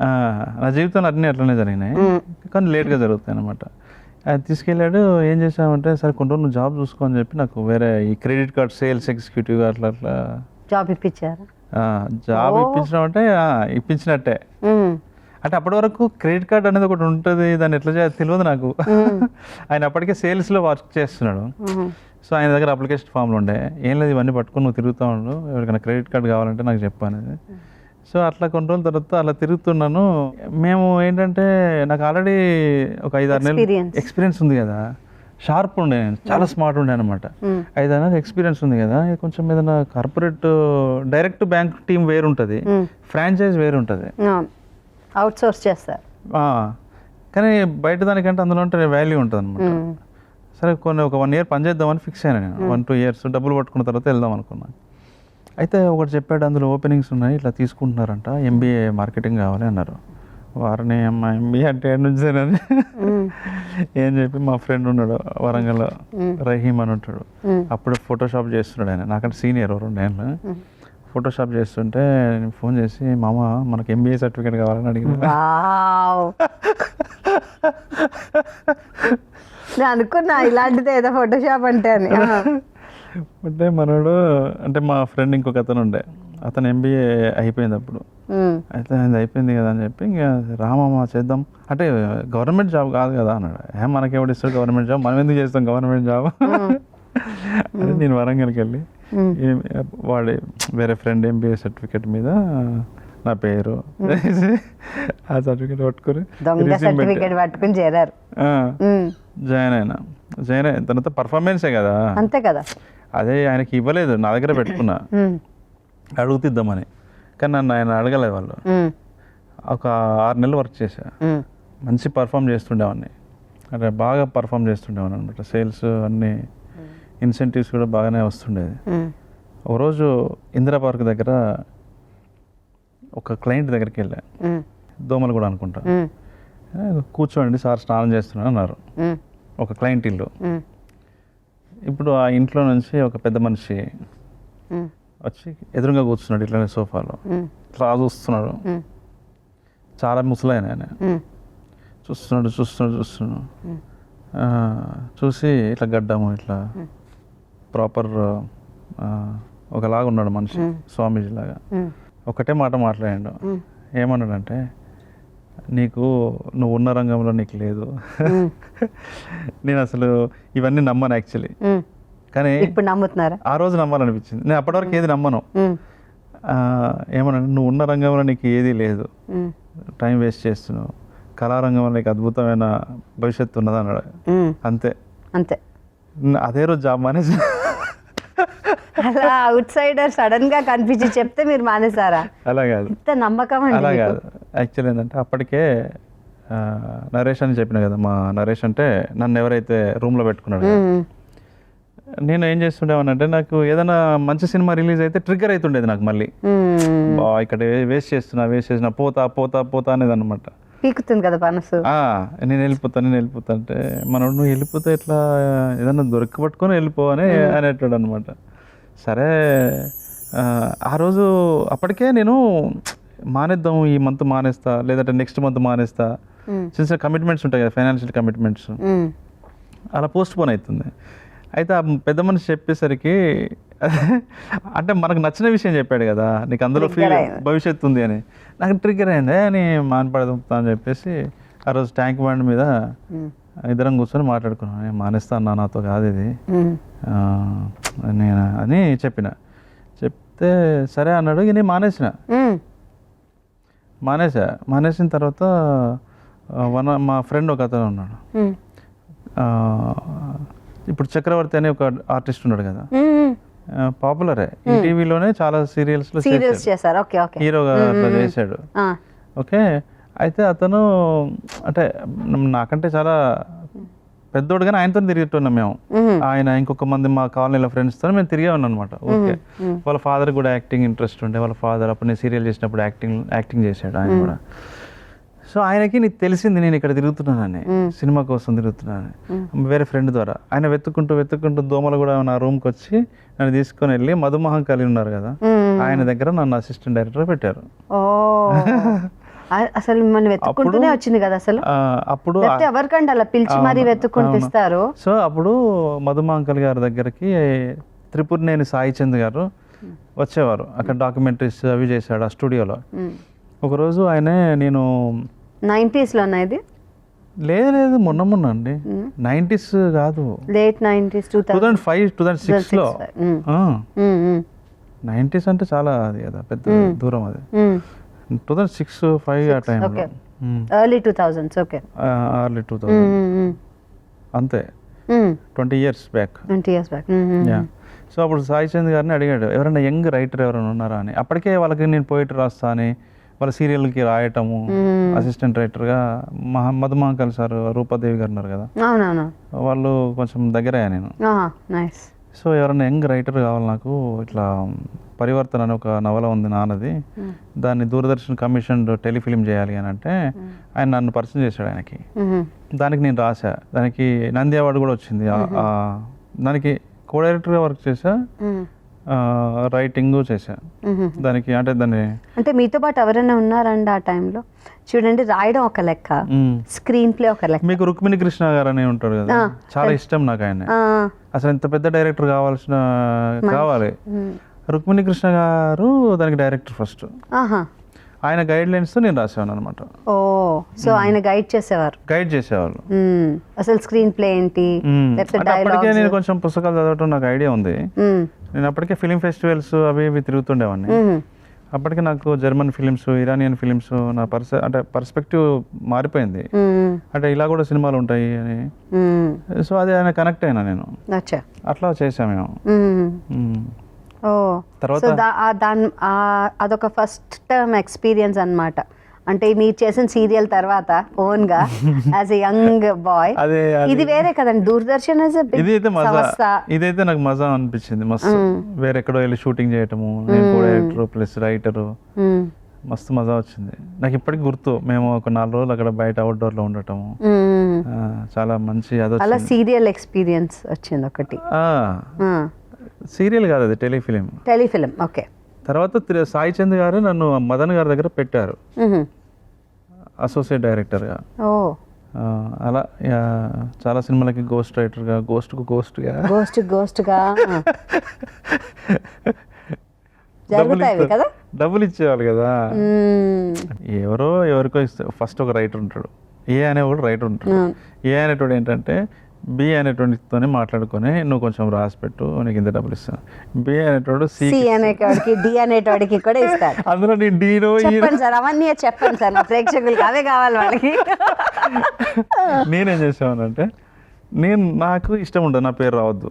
నా జీవితంలో అన్నీ అట్లనే జరిగినాయి, కానీ లేట్గా జరుగుతాయి అనమాట. ఆయన తీసుకెళ్ళాడు. ఏం చేసామంటే సరే కొన్ని రోజులు నువ్వు జాబ్ చూసుకో అని చెప్పి నాకు వేరే ఈ క్రెడిట్ కార్డ్ సేల్స్ ఎగ్జిక్యూటివ్ అట్లా జాబ్ ఇప్పించారు. జాబ్ ఇప్పించడం అంటే ఇప్పించినట్టే. అంటే అప్పటి వరకు క్రెడిట్ కార్డ్ అనేది ఒకటి ఉంటుంది, దాన్ని ఎట్లా చేయాలి తెలియదు నాకు. ఆయన అప్పటికే సేల్స్లో వర్క్ చేస్తున్నాడు. సో ఆయన దగ్గర అప్లికేషన్ ఫామ్లు ఉండే, ఏం లేదు ఇవన్నీ పట్టుకొని నువ్వు తిరుగుతూ ఉండు, ఎవరికైనా క్రెడిట్ కార్డ్ కావాలంటే నాకు చెప్పు అనేది. సో అట్లా కొన్ని రోజుల తర్వాత అలా తిరుగుతున్నాను. మేము ఏంటంటే నాకు ఆల్రెడీ ఒక 5-6 నెలలు ఎక్స్పీరియన్స్ ఉంది కదా, షార్ప్ ఉండే, నేను చాలా స్మార్ట్ ఉండే అనమాట. 5-6 నెలలు ఎక్స్పీరియన్స్ ఉంది కదా, కొంచెం ఏదైనా కార్పొరేట్ డైరెక్ట్ బ్యాంక్ టీం వేరు ఉంటుంది, ఫ్రాంచైజ్ వేరు ఉంటుంది, అవుట్ సోర్స్ చేస్తారు. కానీ బయట దానికంటే అందులో ఉంటే వాల్యూ ఉంటుంది అనమాట. సరే ఒక 1 year పనిచేద్దామని ఫిక్స్ అయినా నేను. 1-2 years డబ్బులు పట్టుకున్న తర్వాత వెళ్దాం అనుకున్నాను. అయితే ఒకటి చెప్పాడు, అందులో ఓపెనింగ్స్ ఉన్నాయి ఇట్లా తీసుకుంటున్నారంట, MBA మార్కెటింగ్ కావాలి అన్నారు. వారిని అమ్మ MBA అంటే ఏడు నుంచేనని ఏం చెప్పి మా ఫ్రెండ్ ఉన్నాడు వరంగల్, రహీమ్ అని ఉంటాడు, అప్పుడు ఫోటోషాప్ చేస్తున్నాడు. ఆయన నాకంటే సీనియర్ 2 ఏళ్ళు. ఫోటోషాప్ చేస్తుంటే నేను ఫోన్ చేసి మామ మనకు MBA సర్టిఫికేట్ కావాలని అడిగిన. నేను అనుకున్నా ఇలాంటిది ఏదో ఫోటోషాప్ అంటే అని. అంటే మనోడు అంటే మా ఫ్రెండ్ ఇంకొక అతను ఉండే, అతను ఎంబీఏ అయిపోయింది అప్పుడు. అయితే అది అయిపోయింది కదా అని చెప్పి ఇంకా రామమ్మ చేద్దాం అంటే గవర్నమెంట్ జాబ్ కాదు కదా అన్నాడు. మనకి ఎవడు ఇస్తాడు గవర్నమెంట్ జాబ్, మనం ఎందుకు చేస్తాం గవర్నమెంట్ జాబ్ అని నేను వరంగల్కి వెళ్ళి వాడి వేరే ఫ్రెండ్ ఎంబీఏ సర్టిఫికేట్ మీద నా పేరు ఆ సర్టిఫికేట్ పట్టుకుని చేరారు. జాయిన్ అయిన తర్వాత పర్ఫార్మెన్సే కదా, అంతే కదా. అదే ఆయనకి ఇవ్వలేదు, నా దగ్గర పెట్టుకున్నా అడుగుతిద్దామని. కానీ నన్ను ఆయన అడగలేదు. వాళ్ళు ఒక 6 నెలలు వర్క్ చేశా, మంచి పర్ఫామ్ చేస్తుండేవాడిని, అంటే బాగా పర్ఫామ్ చేస్తుండేవాడిని అనమాట. సేల్స్ అన్నీ ఇన్సెంటివ్స్ కూడా బాగానే వస్తుండేది. ఒకరోజు ఇందిరా పార్క్ దగ్గర ఒక క్లయింట్ దగ్గరికి వెళ్ళా, దోమలు కూడా అనుకుంటా. కూర్చోండి సార్ స్నానం చేస్తున్నాను అన్నారు. ఒక క్లయింట్ ఇల్లు. ఇప్పుడు ఆ ఇంట్లో నుంచి ఒక పెద్ద మనిషి వచ్చి ఎదురుగా కూర్చున్నాడు ఇట్లనే సోఫాలో, ఇట్లా చూస్తున్నాడు. చాలా ముసలాయన ఆయన. చూస్తున్నాడు చూసి ఇట్లా గడ్డము ఇట్లా ప్రాపర్ ఒకలాగా ఉన్నాడు మనిషి, స్వామీజీ లాగా. ఒకటే మాట మాట్లాడాడు. ఏమన్నాడంటే, నువ్వు ఉన్న రంగంలో నీకు లేదు. నేను అసలు ఇవన్నీ నమ్మను యాక్చువల్లీ, కానీ ఇప్పుడు నమ్ముతున్నారా? ఆ రోజు నమ్మాలనిపించింది. నేను అప్పటివరకు ఏది నమ్మను. ఏమన్నా నువ్వు ఉన్న రంగంలో నీకు ఏది లేదు, టైం వేస్ట్ చేస్తున్నావు, కళారంగంలో నీకు అద్భుతమైన భవిష్యత్తు ఉన్నది అన్నాడు. అంతే అంతే. అదే రోజు జాబ్ మానేసి. అలా అవుట్ సైడర్ సడన్ గా కనిపించి చెప్తే మీరు మానేసారా? అలా కాదు, ఇంత నమ్మకం. అలా కాదు. యాక్చువల్లీ ఏంటంటే అప్పటికే నరేష్ అని చెప్పిన కదా, మా నరేష్ అంటే నన్ను ఎవరైతే రూమ్లో పెట్టుకున్నాడు, నేను ఏం చేస్తుండేవానంటే నాకు ఏదైనా మంచి సినిమా రిలీజ్ అయితే ట్రిగ్గర్ అవుతుండేది నాకు. మళ్ళీ ఇక్కడ వేస్ట్ చేస్తున్నా పోతా అనేది అనమాట. పీకుతుంది కదా మనసు. నేను వెళ్ళిపోతా అంటే మనోడు నువ్వు వెళ్ళిపోతే ఎట్లా, ఏదన్నా దొరకబట్టుకొని వెళ్ళిపో అని అనేటాడు అనమాట. సరే ఆ రోజు అప్పటికే నేను మానేద్దాం, ఈ మంత్ మానేస్తా లేదంటే నెక్స్ట్ మంత్ మానేస్తా, చిన్న కమిట్మెంట్స్ ఉంటాయి కదా, ఫైనాన్షియల్ కమిట్మెంట్స్, అలా పోస్ట్ పోన్ అవుతుంది. అయితే ఆ పెద్ద మనిషి చెప్పేసరికి అంటే మనకు నచ్చిన విషయం చెప్పాడు కదా, నీకు అందులో భవిష్యత్తు ఉంది అని, నాకు ట్రిగ్గర్ అయింది అని మానపడతా అని చెప్పేసి ఆ రోజు ట్యాంక్ బండ్ మీద ఇద్దరం కూర్చొని మాట్లాడుకున్నాను. నేను మానేస్తా అన్నా, నాతో కాదు ఇది నేను అని చెప్తే సరే అన్నాడు. ఇక నేను మానేసిన తర్వాత మా ఫ్రెండ్ ఒక అతను ఉన్నాడు, ఇప్పుడు చక్రవర్తి అనే ఒక ఆర్టిస్ట్ ఉన్నాడు కదా, పాపులరే, టీవీలోనే చాలా సీరియల్స్ చేశారు, హీరోగా అట్లా చేశాడు. ఓకే, అయితే అతను అంటే నాకంటే చాలా పెద్దోడు, కానీ ఆయనతో తిరుగుతున్నాం మేము. ఆయన ఇంకొక మంది మా కాలనీలో ఫ్రెండ్స్తో మేము తిరిగే ఉన్నాం అనమాట. ఓకే, వాళ్ళ ఫాదర్ కూడా యాక్టింగ్ ఇంట్రెస్ట్ ఉండే, వాళ్ళ ఫాదర్ అప్పుడు నేను సీరియల్ చేసినప్పుడు యాక్టింగ్ చేశాడు ఆయన కూడా. సో ఆయనకి నీకు తెలిసింది నేను ఇక్కడ తిరుగుతున్నానని, సినిమా కోసం తిరుగుతున్నానని, వేరే ఫ్రెండ్ ద్వారా. ఆయన వెతుక్కుంటూ దోమలు కూడా నా రూమ్కి వచ్చి నన్ను తీసుకొని వెళ్ళి మధుమహంకాళి ఉన్నారు కదా, ఆయన దగ్గర నన్ను అసిస్టెంట్ డైరెక్టర్ పెట్టారు. అసలు మిమ్మల్ని వెతుక్కుంటూనే వచ్చింది కదా అసలు. అప్పుడు ఎవరికంటే అలా పిలిచి మరీ వెతుక్కుంటూ ఇస్తారు. సో అప్పుడు మధుమహంకాళి గారి దగ్గరికి త్రిపురనేని సాయి చంద్ గారు వచ్చేవారు, అక్కడ డాక్యుమెంటరీస్ అవి చేశాడు ఆ స్టూడియోలో. ఒకరోజు ఆయన నేను 90s లోనా ఇది? లేదు మొన్న అండి, 90s కాదు, లేట్ 90s, 2005 2006 లో. 90s అంటే చాలా అది కదా, పెద్ద దూరం అది. 2006-05 ఆ టైంలో, ఎర్లీ 2000s. ఓకే, ఎర్లీ 2000 అంతే, 20 years బ్యాక్. సో అప్పుడు సాయి చంద్ గారిని అడిగాడు, ఎవరైనా యంగ్ రైటర్ ఎవరైనా ఉన్నారా అని. అప్పటికే వాళ్ళకి నేను పోయిటరీ రాస్తా అని వాళ్ళ సీరియల్కి రాయటము, అసిస్టెంట్ రైటర్గా మధుమహంకాళి సార్, రూపాదేవి గారు ఉన్నారు కదా, వాళ్ళు కొంచెం దగ్గర నేను. సో ఎవరైనా యంగ్ రైటర్ కావాలి నాకు, ఇట్లా పరివర్తన అని ఒక నవల ఉంది నాన్నది, దాన్ని దూరదర్శన్ కమిషన్ టెలిఫిలిం చేయాలి అని అంటే ఆయన నన్ను పరిచయం చేశాడు ఆయనకి. దానికి నేను రాసా, దానికి నంది అవార్డు కూడా వచ్చింది. దానికి కో డైరెక్టర్గా వర్క్ చేశా, రైటింగ్ చేశా దానికి. అంటే మీతో పాటు ఎవరైనా ఉన్నారండి ఆ టైంలో? చూడండి, రాయడం ఒక లెక్క, స్క్రీన్ ప్లే ఒక లెక్క. మీకు రుక్మిణి కృష్ణ గారు అని ఉంటాడు కదా, చాలా ఇష్టం నాకు ఆయన. అసలు ఇంత పెద్ద డైరెక్టర్ కావాలి, రుక్మిణి కృష్ణ గారు దానికి డైరెక్టర్ ఫస్ట్. ఆహా. ఆయన గైడ్ లైన్స్తో నేను రాసేవాను అనమాట. ఓ, సో ఆయన గైడ్ చేసేవారు. గైడ్ చేసేవాళ్ళు. అసలు స్క్రీన్ ప్లే ఏంటి, లేకపోతే అప్పటికే నేను కొంచెం పుస్తకాలు చదవటం నాకు ఐడియా ఉంది. నేను అప్పటికే ఫిలిం ఫెస్టివల్స్ అవి ఇవి తిరుగుతుండేవాడిని. అప్పటికే నాకు జర్మన్ ఫిలిమ్స్, ఇరానియన్ ఫిలిమ్స్ నా అంటే పర్స్పెక్టివ్ మారిపోయింది. అంటే ఇలా కూడా సినిమాలు ఉంటాయి అని. సో అది ఆయన కనెక్ట్ అయినా నేను, అట్లా చేసాం మేము. తర్వాత అదొక ఫస్ట్ టర్మ్ ఎక్స్పీరియన్స్ అన్నమాట. అంటే మీరు చేసిన సీరియల్ తర్వాత ఓన్ గా యాజ్ ఎ యంగ్ బాయ్, ఇది వేరే కదండి. దూరదర్శన్ ఇదైతే నాకు మజా అనిపించింది మస్తు. వేరెక్కడో వెళ్ళి షూటింగ్ చేయటము, నేను కూడా డైరెక్టర్ ప్లస్ రైటరు, మస్తు మజా వచ్చింది. నాకు ఇప్పటికి గుర్తు, మేము ఒక 4 రోజులు అక్కడ బయట అవుట్డోర్ లో ఉండటము, చాలా మంచి అలా సీరియల్ ఎక్స్పీరియన్స్ వచ్చింది ఒకటి. సీరియల్ కాదు, అది టెలిఫిలిం. ఓకే. తర్వాత సాయి చంద్ గారు నన్ను మదన్ గారి దగ్గర పెట్టారు అసోసియేట్ డైరెక్టర్గా. అలా చాలా సినిమాలకి గోస్ట్ రైటర్గా, గోస్ట్గా డబ్బులు ఇచ్చేవాళ్ళు కదా. ఎవరికో ఇస్తే ఫస్ట్ ఒక రైటర్ ఉంటాడు, ఏ అనేవాడు రైటర్ ఉంటాడు. ఏ అనేటోడు ఏంటంటే బి అనేటోడితోనే మాట్లాడుకొని నువ్వు కొంచెం రాసి పెట్టు, నీకు ఇంత డబ్బులు ఇస్తాను. బి అనేటోడు సి అనేటోడికి, డి అనేటోడికి కూడా ఇస్తాడు. అందులో నేను డీనో సార్ అవన్నీ చెప్పండి సార్, నా ప్రేక్షకులకి అవే కావాలి వాళ్ళకి. నేనేం చేసామనంటే, నాకు ఇష్టం ఉండదు నా పేరు రావద్దు,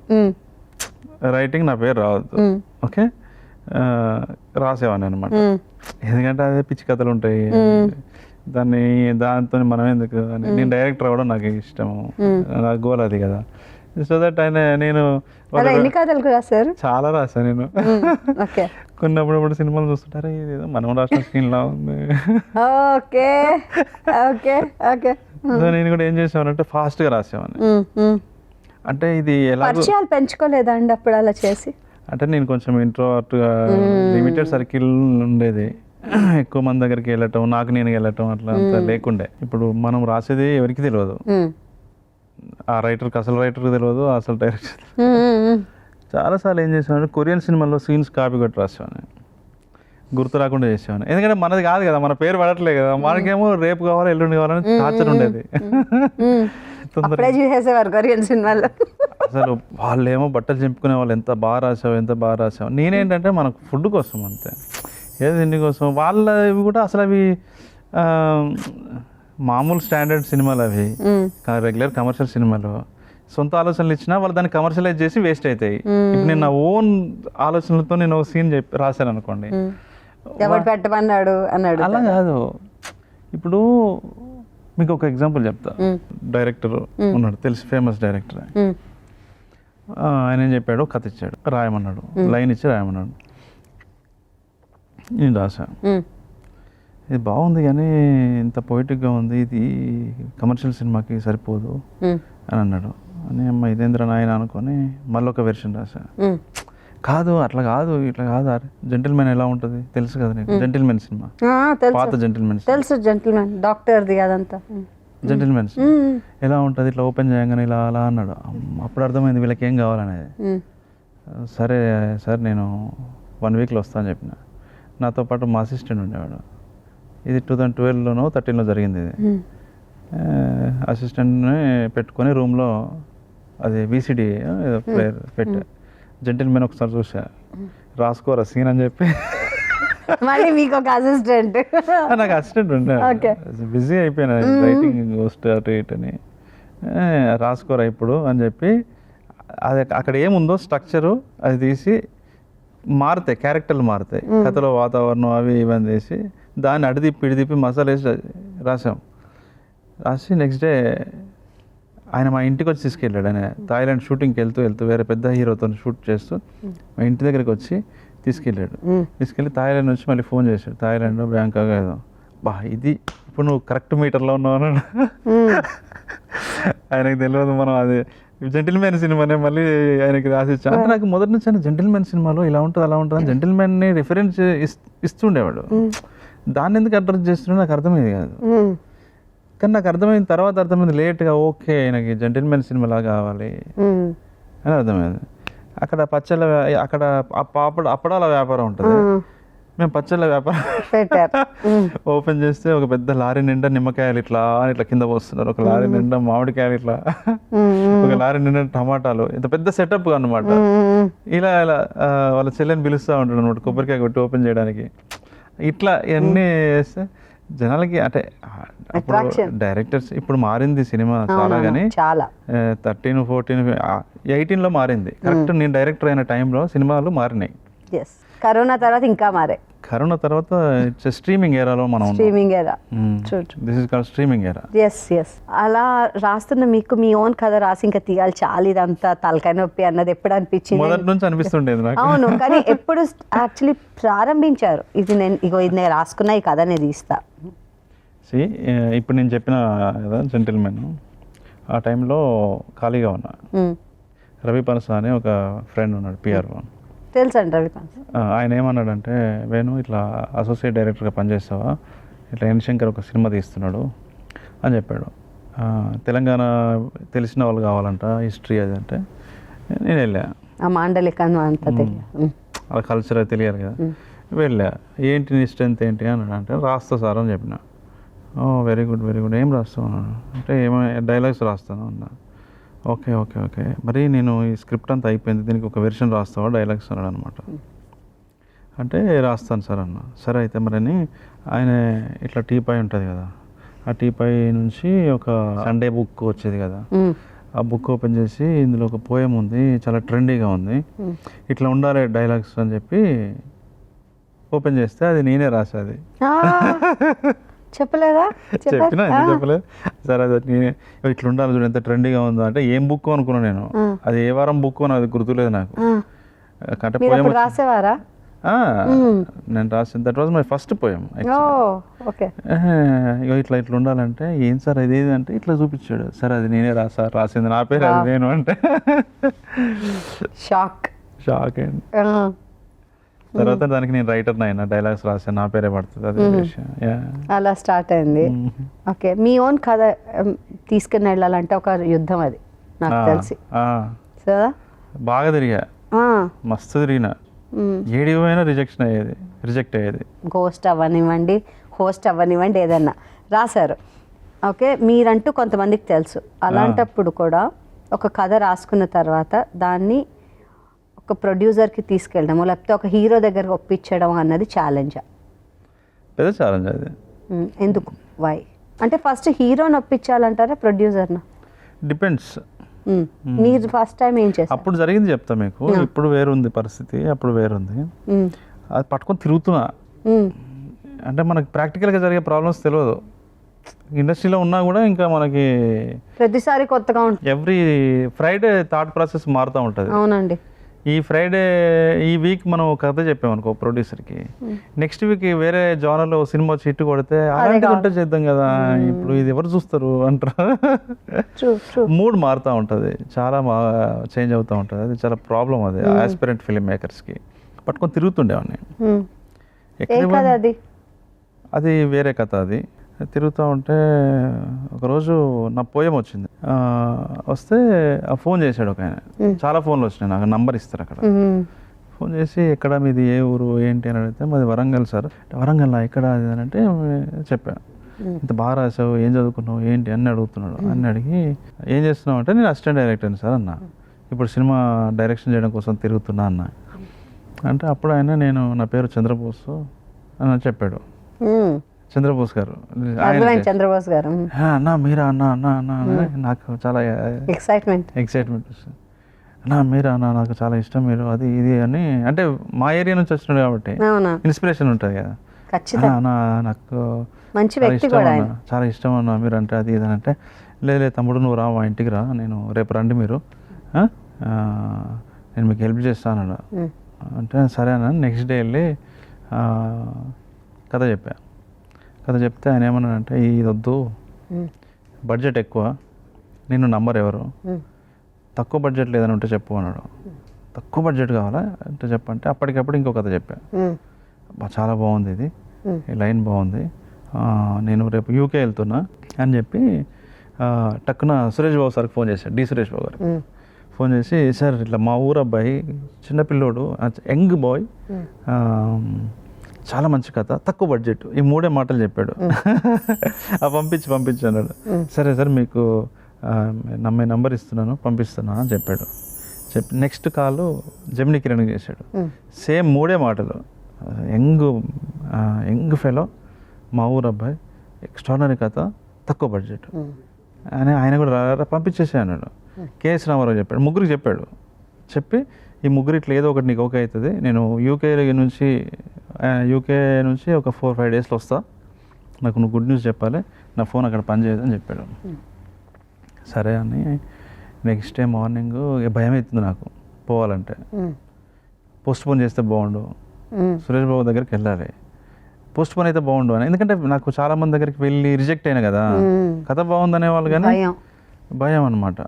రైటింగ్ నా పేరు రావద్దు. ఓకే, రాసేవాడిని అనమాట. ఎందుకంటే అదే పిచ్చి కథలు ఉంటాయి, దాంతో మనం ఎందుకు అని. నేను డైరెక్టర్ అవ్వడం నాకు ఇష్టము, నా గోల్ అది కదా. సో దట్ నేను చాలా రాశాను నేను. కొన్నప్పుడు సినిమాలు చూస్తుంటారు, ఇదేదో మనం రాసిన స్క్రీన్ లా ఉంది. సో నేను కూడా ఏం చేసామనంటే ఫాస్ట్ గా రాసేవాడిని. అంటే ఇది ఎలా పెంచుకోలేదా అండి అప్పుడు అలా చేసి? అంటే నేను కొంచెం ఇంట్రోవర్ట్ గా, లిమిటెడ్ సర్కిల్ ఉండేది. ఎక్కువ మంది దగ్గరికి వెళ్ళటం, నాకు నేను వెళ్ళటం అట్లా అంతా లేకుండే. ఇప్పుడు మనం రాసేది ఎవరికి తెలియదు, ఆ రైటర్కి అసలు రైటర్కి తెలియదు, అసలు డైరెక్టర్. చాలాసార్లు ఏం చేసామంటే కొరియన్ సినిమాల్లో సీన్స్ కాపీ కొట్టి రాసేవాడిని, గుర్తు రాకుండా చేసేవాడిని. ఎందుకంటే మనది కాదు కదా, మన పేరు పడట్లేదు కదా. మనకేమో రేపు కావాలి, ఎల్లుండి కావాలని టార్చర్ ఉండేది. అసలు వాళ్ళేమో బట్టలు చింపుకునే వాళ్ళు, ఎంత బాగా రాసావు. నేనేంటంటే మనకు ఫుడ్ కోసం అంతే, ఏదో తిండి కోసం. వాళ్ళవి కూడా అసలు అవి మామూలు స్టాండర్డ్ సినిమాలు, అవి రెగ్యులర్ కమర్షియల్ సినిమాలు. సొంత ఆలోచనలు ఇచ్చినా వాళ్ళు దాన్ని కమర్షియలైజ్ చేసి వేస్ట్ అవుతాయి. ఇప్పుడు నేను నా ఓన్ ఆలోచనలతో నేను ఒక సీన్ రాశాను అనుకోండి, అలా కాదు. ఇప్పుడు మీకు ఒక ఎగ్జాంపుల్ చెప్తా. డైరెక్టర్ ఉన్నాడు, తెలిసి ఫేమస్ డైరెక్టర్. ఆయన ఏం చెప్పాడు, కథ ఇచ్చాడు, రాయమన్నాడు, లైన్ ఇచ్చి రాయమన్నాడు. నేను రాశాను, ఇది బాగుంది కానీ ఇంత పొయిటిక్గా ఉంది, ఇది కమర్షియల్ సినిమాకి సరిపోదు అని అన్నాడు. అని అమ్మ ఇదేంద్ర నాయన అనుకొని మళ్ళీ ఒక వెర్షన్ రాశాను. కాదు అట్లా కాదు, ఇట్లా కాదు, జెంటిల్మెన్ ఎలా ఉంటుంది తెలుసు కదా నీకు, జెంటిల్మెన్ సినిమా, పాత జెంటిల్మెన్ తెలుసు, జెంటిల్మెన్ డాక్టర్ది అదంతా. జెంటిల్మెన్ ఎలా ఉంటుంది, ఇట్లా ఓపెన్ చేయగానే ఇలా అలా అన్నాడు. అప్పుడు అర్థమైంది వీళ్ళకి ఏం కావాలనేది. సరే సార్ నేను 1 వీక్లో వస్తాను చెప్పిన. నాతో పాటు మా అసిస్టెంట్ ఉండేవాడు. ఇది 2012లోనో 13లో జరిగింది. ఇది అసిస్టెంట్ని పెట్టుకొని రూమ్లో అది VCD ఏదో ప్లేయర్ పెట్టా. జెంటిల్మెన్ ఒకసారి చూసా, రాసుకోరా సీన్ అని చెప్పి. మళ్ళీ మీకు ఒక అసిస్టెంట్? నాకు అసిస్టెంట్ ఉండే, బిజీ అయిపోయినా రైటింగ్ గోస్ట్ అటు ఇటు అని. రాసుకోరా ఇప్పుడు అని చెప్పి, అది అక్కడ ఏముందో స్ట్రక్చరు అది తీసి మారుతాయి, క్యారెక్టర్లు మారుతాయి, కథలో వాతావరణం అవి ఇవన్నీ తీసి దాన్ని అడిదిప్పి ఇడిదిప్పి మసాలా వేసి రాసాం. రాసి నెక్స్ట్ డే ఆయన మా ఇంటికి వచ్చి తీసుకెళ్ళాడు. ఆయన థాయిలాండ్ షూటింగ్కి వెళ్తూ వేరే పెద్ద హీరోతో షూట్ చేస్తూ మా ఇంటి దగ్గరికి వచ్చి తీసుకెళ్ళాడు. తీసుకెళ్ళి థాయిలాండ్ నుంచి మళ్ళీ ఫోన్ చేశాడు, థాయిలాండ్ బ్యాంకాక్ ఏదో. బా ఇది ఇప్పుడు నువ్వు కరెక్ట్ మీటర్లో ఉన్నావు అన్నాడు. ఆయనకు తెలియదు మనం అది జెంటిల్మెన్ సినిమానే మళ్ళీ ఆయనకి రాసిచ్చా. అంటే నాకు మొదటి నుంచి ఆయన జెంటిల్మెన్ సినిమాలో ఇలా ఉంటుంది అలా ఉంటుంది అని జెంటిల్మెన్ని రిఫరెన్స్ ఇస్తుండేవాడు. దాన్ని ఎందుకు అడ్రస్ చేస్తున్నా నాకు అర్థమయ్యేది కాదు. కానీ నాకు అర్థమైంది, తర్వాత అర్థమైంది లేట్గా, ఓకే ఆయనకి జెంటిల్మెన్ సినిమాలా కావాలి అని అర్థమైంది. అక్కడ పచ్చళ్ళ అక్కడ అప్పడాల వ్యాపారం ఉంటుంది, మేము పచ్చళ్ళ వ్యాపారం పెట్టారు. ఓపెన్ చేస్తే ఒక పెద్ద లారీ నిండా నిమ్మకాయలు ఇట్లా ఇట్లా కింద పోస్తున్నారు, ఒక లారీ నిండా మామిడికాయలు ఇట్లా, ఒక లారీ నిండా టమాటాలు, ఇంత పెద్ద సెటప్ అనమాట. ఇలా ఇలా వాళ్ళ చెల్లెని పిలుస్తూ ఉంటాడు అనమాట కొబ్బరికాయ కొట్టి ఓపెన్ చేయడానికి. ఇట్లా ఇవన్నీ చేస్తే జనాలకి అంటే డైరెక్టర్స్ ఇప్పుడు మారింది సినిమా చాలా, కానీ చాలా 13, 14, 18లో మారింది కరెక్ట్. నేను డైరెక్టర్ అయిన టైంలో సినిమాలు మారినాయి. కరోనా తర్వాత ఇంకా మారే. కరోనా తర్వాత స్ట్రీమింగ్ ఏరాలో మనం స్ట్రీమింగ్ ఏరా. దిస్ ఇస్ కాల్డ్ స్ట్రీమింగ్ ఏరా. ఎస్ అలా రాస్తున్న మీకు మీ ఓన్ కథ రాసి ఇంకా తీయాలి చాలా, ఇదంతా తలకాయ నొప్పి అన్నది ఎప్పుడు అనిపించింది? మొదటి నుంచి అనిపిస్తుండేది నాకు. అవును, కానీ ఎప్పుడు యాక్చువల్లీ ప్రారంభించారు ఇది నేను రాసుకున్న ఈ కథ నేను తీస్తా? ఇప్పుడు నేను చెప్పిన కదా జెంటిల్మెన్, ఆ టైంలో ఖాళీగా ఉన్నా. రవి పనస అని ఒక ఫ్రెండ్ ఉన్నాడు, పిఆర్ఓ. తెలుసండి రవి పనస. ఆయన ఏమన్నాడంటే, వేణు ఇట్లా అసోసియేట్ డైరెక్టర్గా పనిచేస్తావా, ఇట్లా ఎన్ శంకర్ ఒక సినిమా తీస్తున్నాడు అని చెప్పాడు. తెలంగాణ తెలిసిన వాళ్ళు కావాలంట, హిస్టరీ అది అంటే నేను వెళ్ళా. ఆ మాండలికం అంతా ఆ కల్చర్ తెలియాలి కదా. వెళ్ళా, ఏంటి నీ స్ట్రెంత్ ఏంటి అన్నాడు. అంటే రాస్తా సార్ అని చెప్పిన. వెరీ గుడ్ వెరీ గుడ్, ఏం రాస్తావు అన్నాడు. అంటే ఏమైనా డైలాగ్స్ రాస్తాను అన్నా. ఓకే ఓకే ఓకే, మరి నేను ఈ స్క్రిప్ట్ అంతా అయిపోయింది, దీనికి ఒక వెర్షన్ రాస్తావా డైలాగ్స్ అన్నాడు అనమాట. అంటే రాస్తాను సార్ అన్న. సరే అయితే మరి అని ఆయన ఇట్లా టీపాయ్ ఉంటుంది కదా, ఆ టీపాయ్ నుంచి ఒక సండే బుక్ వచ్చేది కదా, ఆ బుక్ ఓపెన్ చేసి ఇందులో ఒక పోయం ఉంది, చాలా ట్రెండీగా ఉంది, ఇట్లా ఉండాలి డైలాగ్స్ అని చెప్పి ఓపెన్ చేస్తే అది నేనే రాసేది. చెప్పలేదా? చెప్పినా ఎందుకు చెప్పలేదు? సరే అది నేనే ఇట్లా ఉండాలి చూడు ఎంత ట్రెండీగా ఉందో అంటే, ఏం బుక్ అనుకున్నాను నేను, అది ఏ వారం బుక్ అది గుర్తులేదు నాకు. అంటే పోయం రాసేవారా? నేను రాసింది, that was my first poem. ఇట్లా ఇట్లా ఉండాలంటే ఏం సార్ అది ఏది అంటే ఇట్లా చూపించాడు. సరే అది నేనే రాసింది, నా పేరు అది నేను అంటే షాక్ అండి. తర్వాత దానికి నేను రైటర్ అయినా, డైలాగ్స్ రాసాను, నా పేరే పడుతుంది, అదే విషయం. అలా స్టార్ట్ అయింది. ఓకే, మీ ఓన్ కథ తీసుకుని వెళ్ళాలంటే ఒక యుద్ధం అది నాకు తెలిసి. బాగా తిరిగా, మస్తు తిరిగిన, ఏడిపోయినా రిజెక్ట్ అయ్యేది. హోస్ట్ అవ్వనివ్వండి ఏదన్నా రాశారు. ఓకే, మీరంటూ కొంతమందికి తెలుసు. అలాంటప్పుడు కూడా ఒక కథ రాసుకున్న తర్వాత దాన్ని ఒక ప్రొడ్యూసర్కి తీసుకెళ్ళడము, లేకపోతే ఒక హీరో దగ్గరకు ఒప్పించడం అన్నది ఛాలెంజా? పెద్ద ఛాలెంజ్ అది. ఎందుకు? వై? అంటే ఫస్ట్ హీరోని ఒప్పించాలంటారా ప్రొడ్యూసర్నా? డిపెండ్స్. మీరు ఫస్ట్ టైం ఏం చేస్తారు? అప్పుడు జరిగింది చెప్తా మీకు. ఇప్పుడు వేరుంది పరిస్థితి, అప్పుడు వేరుంది. అది పట్టుకొని తిరుగుతున్నా అంటే మనకి ప్రాక్టికల్గా జరిగే ప్రాబ్లమ్స్ తెలియదు. ఇండస్ట్రీలో ఉన్నా కూడా ఇంకా మనకి ప్రతిసారి కొత్తగా ఉంటుంది. ఎవ్రీ ఫ్రైడే థాట్ ప్రాసెస్ మారుతూ ఉంటుంది. అవునండి. ఈ ఫ్రైడే ఈ వీక్ మనం కథ చెప్పామనుకో ప్రొడ్యూసర్కి, నెక్స్ట్ వీక్ వేరే జానర్లో సినిమా వచ్చి హిట్ కొడితే అలాంటిది ఉంటే చేద్దాం కదా, ఇప్పుడు ఇది ఎవరు చూస్తారు అంటారు. మూడ్ మారుతూ ఉంటుంది, చాలా చేంజ్ అవుతూ ఉంటుంది. అది చాలా ప్రాబ్లం. అది ఆస్పిరెంట్ ఫిల్మ్ మేకర్స్కి. పట్టుకొని తిరుగుతుండేవాడిని. అది వేరే కథ. అది తిరుగుతూ ఉంటే ఒకరోజు నా పోయం వచ్చింది. వస్తే ఆ ఫోన్ చేశాడు ఒక ఆయన. చాలా ఫోన్లు వచ్చినాయి నాకు, నంబర్ ఇస్తారు అక్కడ. ఫోన్ చేసి ఎక్కడ మీది, ఏ ఊరు, ఏంటి అని అడిగితే మాది వరంగల్ సార్. వరంగల్ ఎక్కడ అది అని అంటే చెప్పాను. ఇంత బాగా రాసావు, ఏం చదువుకున్నావు, ఏంటి అన్నీ అడుగుతున్నాడు. అన్నీ అడిగి ఏం చేస్తున్నావు అంటే, నేను అసిస్టెంట్ డైరెక్టర్ని సార్ అన్న, ఇప్పుడు సినిమా డైరెక్షన్ చేయడం కోసం తిరుగుతున్నా అన్న. అంటే అప్పుడు ఆయన నా పేరు చంద్రబోస్ అని చెప్పాడు. చంద్రబోస్ గారు, చంద్రబోస్ గారు. అన్నా మీరా అన్నా అన్నా అన్నా నాకు చాలా ఎక్సైట్మెంట్ వస్తుంది. అన్నా మీరా అన్నా నాకు చాలా ఇష్టం మీరు, అది ఇది అని. అంటే మా ఏరియా నుంచి వచ్చినాడు కాబట్టి ఇన్స్పిరేషన్ ఉంటుంది కదా. అన్నా నాకు చాలా ఇష్టం అన్నా మీరు అంటే, అది ఇది అని అంటే, లేదు తమ్ముడు నువ్వు రా, మా ఇంటికి రా, నేను రేపు రండి మీరు, నేను మీకు హెల్ప్ చేస్తాను అంటే. సరే అన్న. నెక్స్ట్ డే వెళ్ళి కథ చెప్తే ఆయన ఏమన్నాడంటే, ఇది వద్దు, బడ్జెట్ ఎక్కువ, నిన్ను నంబర్ ఎవరు, తక్కువ బడ్జెట్ లేదని ఉంటే చెప్పు అన్నాడు. తక్కువ బడ్జెట్ కావాలా అంటే చెప్పంటే అప్పటికప్పుడు ఇంకో కథ చెప్పా. చాలా బాగుంది ఇది, ఈ లైన్ బాగుంది, నేను రేపు యూకే వెళ్తున్నా అని చెప్పి టక్కున సురేష్ బాబు సార్కి ఫోన్ చేశాడు. డి సురేష్ బాబు గారు ఫోన్ చేసి సార్ ఇట్లా మా ఊరు అబ్బాయి చిన్నపిల్లోడు యంగ్ బాయ్ చాలా మంచి కథ తక్కువ బడ్జెట్ ఈ 3 మాటలు చెప్పాడు. పంపించి అన్నాడు. సరే సార్ మీకు మీ నంబర్ ఇస్తున్నాను పంపిస్తున్నా అని చెప్పాడు. నెక్స్ట్ కాల్ జెమినీ కిరణ్ చేశాడు. సేమ్ 3 మాటలు. యంగ్ ఫెలో మా ఊరు అబ్బాయి ఎక్స్ట్రాడినరీ కథ తక్కువ బడ్జెట్ అని ఆయన కూడా పంపించేసే అన్నాడు. కేఎస్ రామారావు చెప్పాడు. 3 చెప్పాడు. చెప్పి ఈ 3 ఇట్లా ఏదో ఒకటి నీకు ఓకే అవుతుంది, నేను యూకే నుంచి ఒక 4-5 డేస్లో వస్తా, నాకు నువ్వు గుడ్ న్యూస్ చెప్పాలి, నా ఫోన్ అక్కడ పనిచేయదు అని చెప్పాడు. సరే అని నెక్స్ట్ డే మార్నింగ్ భయం అవుతుంది నాకు పోవాలంటే. పోస్ట్ పోన్ చేస్తే బాగుండు, సురేష్ బాబు దగ్గరికి వెళ్ళాలి, పోస్ట్ పోన్ అయితే బాగుండు అని. ఎందుకంటే నాకు చాలా మంది దగ్గరికి వెళ్ళి రిజెక్ట్ అయినా కదా, కథ బాగుందనే వాళ్ళు కానీ భయం అనమాట.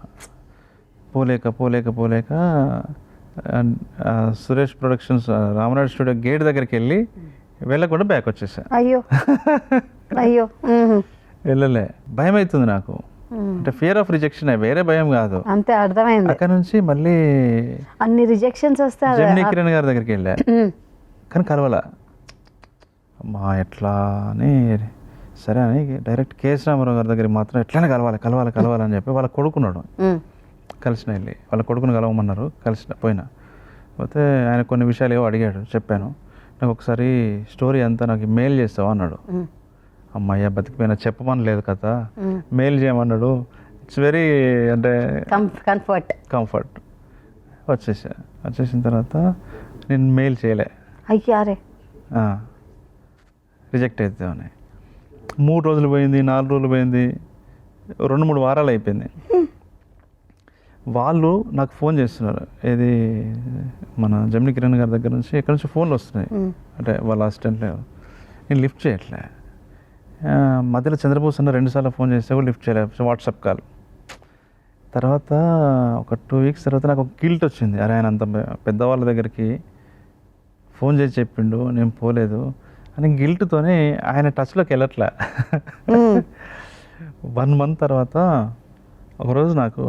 పోలేక Suresh productions Ramaraj studio gate దగ్గరికి వెళ్ళి వెళ్ళకుండా బ్యాక్ వచ్చేసా. అయ్యో వెళ్ళలే, భయం అవుతుంది నాకు. అంటే ఫియర్ ఆఫ్ రిజెక్షన్, వేరే భయం కాదు. అంతే, అర్థమైంది. అక్కడ నుంచి మళ్ళీ అన్ని రిజెక్షన్స్ వస్తాయి. జెమినీ కిరణ్ గారి దగ్గరికి వెళ్ళా కానీ కలవాల మా ఎట్లా అని. సరే అని డైరెక్ట్ కేఎస్ రామారావు గారి దగ్గరికి మాత్రం ఎట్లనే కలవాలని చెప్పి వాళ్ళ కొడుకున్నాడు. కలిసిన వెళ్ళి వాళ్ళ కొడుకుని కలవమన్నారు, పోయినా పోతే ఆయన కొన్ని విషయాలు ఏవో అడిగాడు, చెప్పాను. నాకు ఒకసారి స్టోరీ అంతా నాకు మెయిల్ చేస్తావా అన్నాడు. అమ్మాయ్య బతికిపోయినా చెప్పమని లేదు కదా, మెయిల్ చేయమన్నాడు. ఇట్స్ వెరీ అంటే కంఫర్ట్. వచ్చేసిన తర్వాత నేను మెయిల్ చేయలే, అయ్యారే రిజెక్ట్ అవుతామని. 3 రోజులు పోయింది, 4 రోజులు పోయింది, 2-3 వారాలు అయిపోయింది. వాళ్ళు నాకు ఫోన్ చేస్తున్నారు, ఏది మన జెమినీ కిరణ్ గారి దగ్గర నుంచి ఎక్కడి నుంచి ఫోన్లు వస్తున్నాయి, అంటే వాళ్ళ అసిస్టెంట్లే. నేను లిఫ్ట్ చేయట్లే. మధ్యలో చంద్రబోస్ అన్న 2 సార్లు ఫోన్ చేస్తే కూడా లిఫ్ట్ చేయలేదు, వాట్సాప్ కాల్. తర్వాత ఒక 2 వీక్స్ తర్వాత నాకు ఒక గిల్ట్ వచ్చింది. అరే ఆయన అంత పెద్దవాళ్ళ దగ్గరికి ఫోన్ చేసి చెప్పిండు, నేను పోలేదు అని గిల్ట్తోనే ఆయన టచ్లోకి వెళ్ళట్లే. 1 మంత్ తర్వాత ఒకరోజు నాకు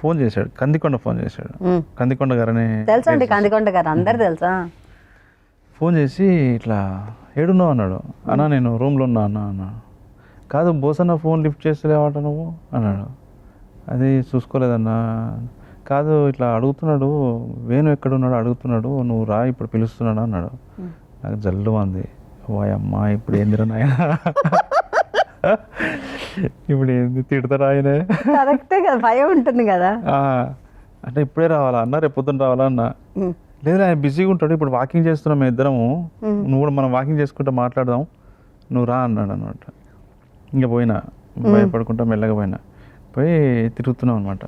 ఫోన్ చేశాడు, కందికొండ ఫోన్ చేశాడు. కందికొండ గారని తెలుసండి, కందికొండ గారు అందరు తెలుసా. ఫోన్ చేసి ఇట్లా ఏడున్నావు అన్నాడు. అన్నా నేను రూమ్లో ఉన్నా అన్నా. కాదు బోసన్న ఫోన్ లిఫ్ట్ చేస్తలేవాట నువ్వు అన్నాడు. అది చూసుకోలేదన్నా. కాదు ఇట్లా అడుగుతున్నాడు, వేణు ఎక్కడున్నాడు అడుగుతున్నాడు, నువ్వు రా ఇప్పుడు పిలుస్తున్నాడు అన్నాడు. నాకు జల్లు అంది, వాయమ్మా ఇప్పుడు ఏందిరా నాయన, ఇప్పుడు ఏంది తిడతారా ఆయనే, కరెక్టే కదా, భయం ఉంటుంది కదా. అంటే ఇప్పుడే రావాలా అన్న, రేపు పొద్దున్న రావాలా అన్న. లేదు ఆయన బిజీగా ఉంటాడు, ఇప్పుడు వాకింగ్ చేస్తున్నాం మేము ఇద్దరము, నువ్వు కూడా మనం వాకింగ్ చేసుకుంటూ మాట్లాడదాం, నువ్వు రా అన్నాడు అనమాట. ఇంకా పోయినా, భయపడుకుంటా మెల్లగా పోయి తిరుగుతున్నాం అనమాట.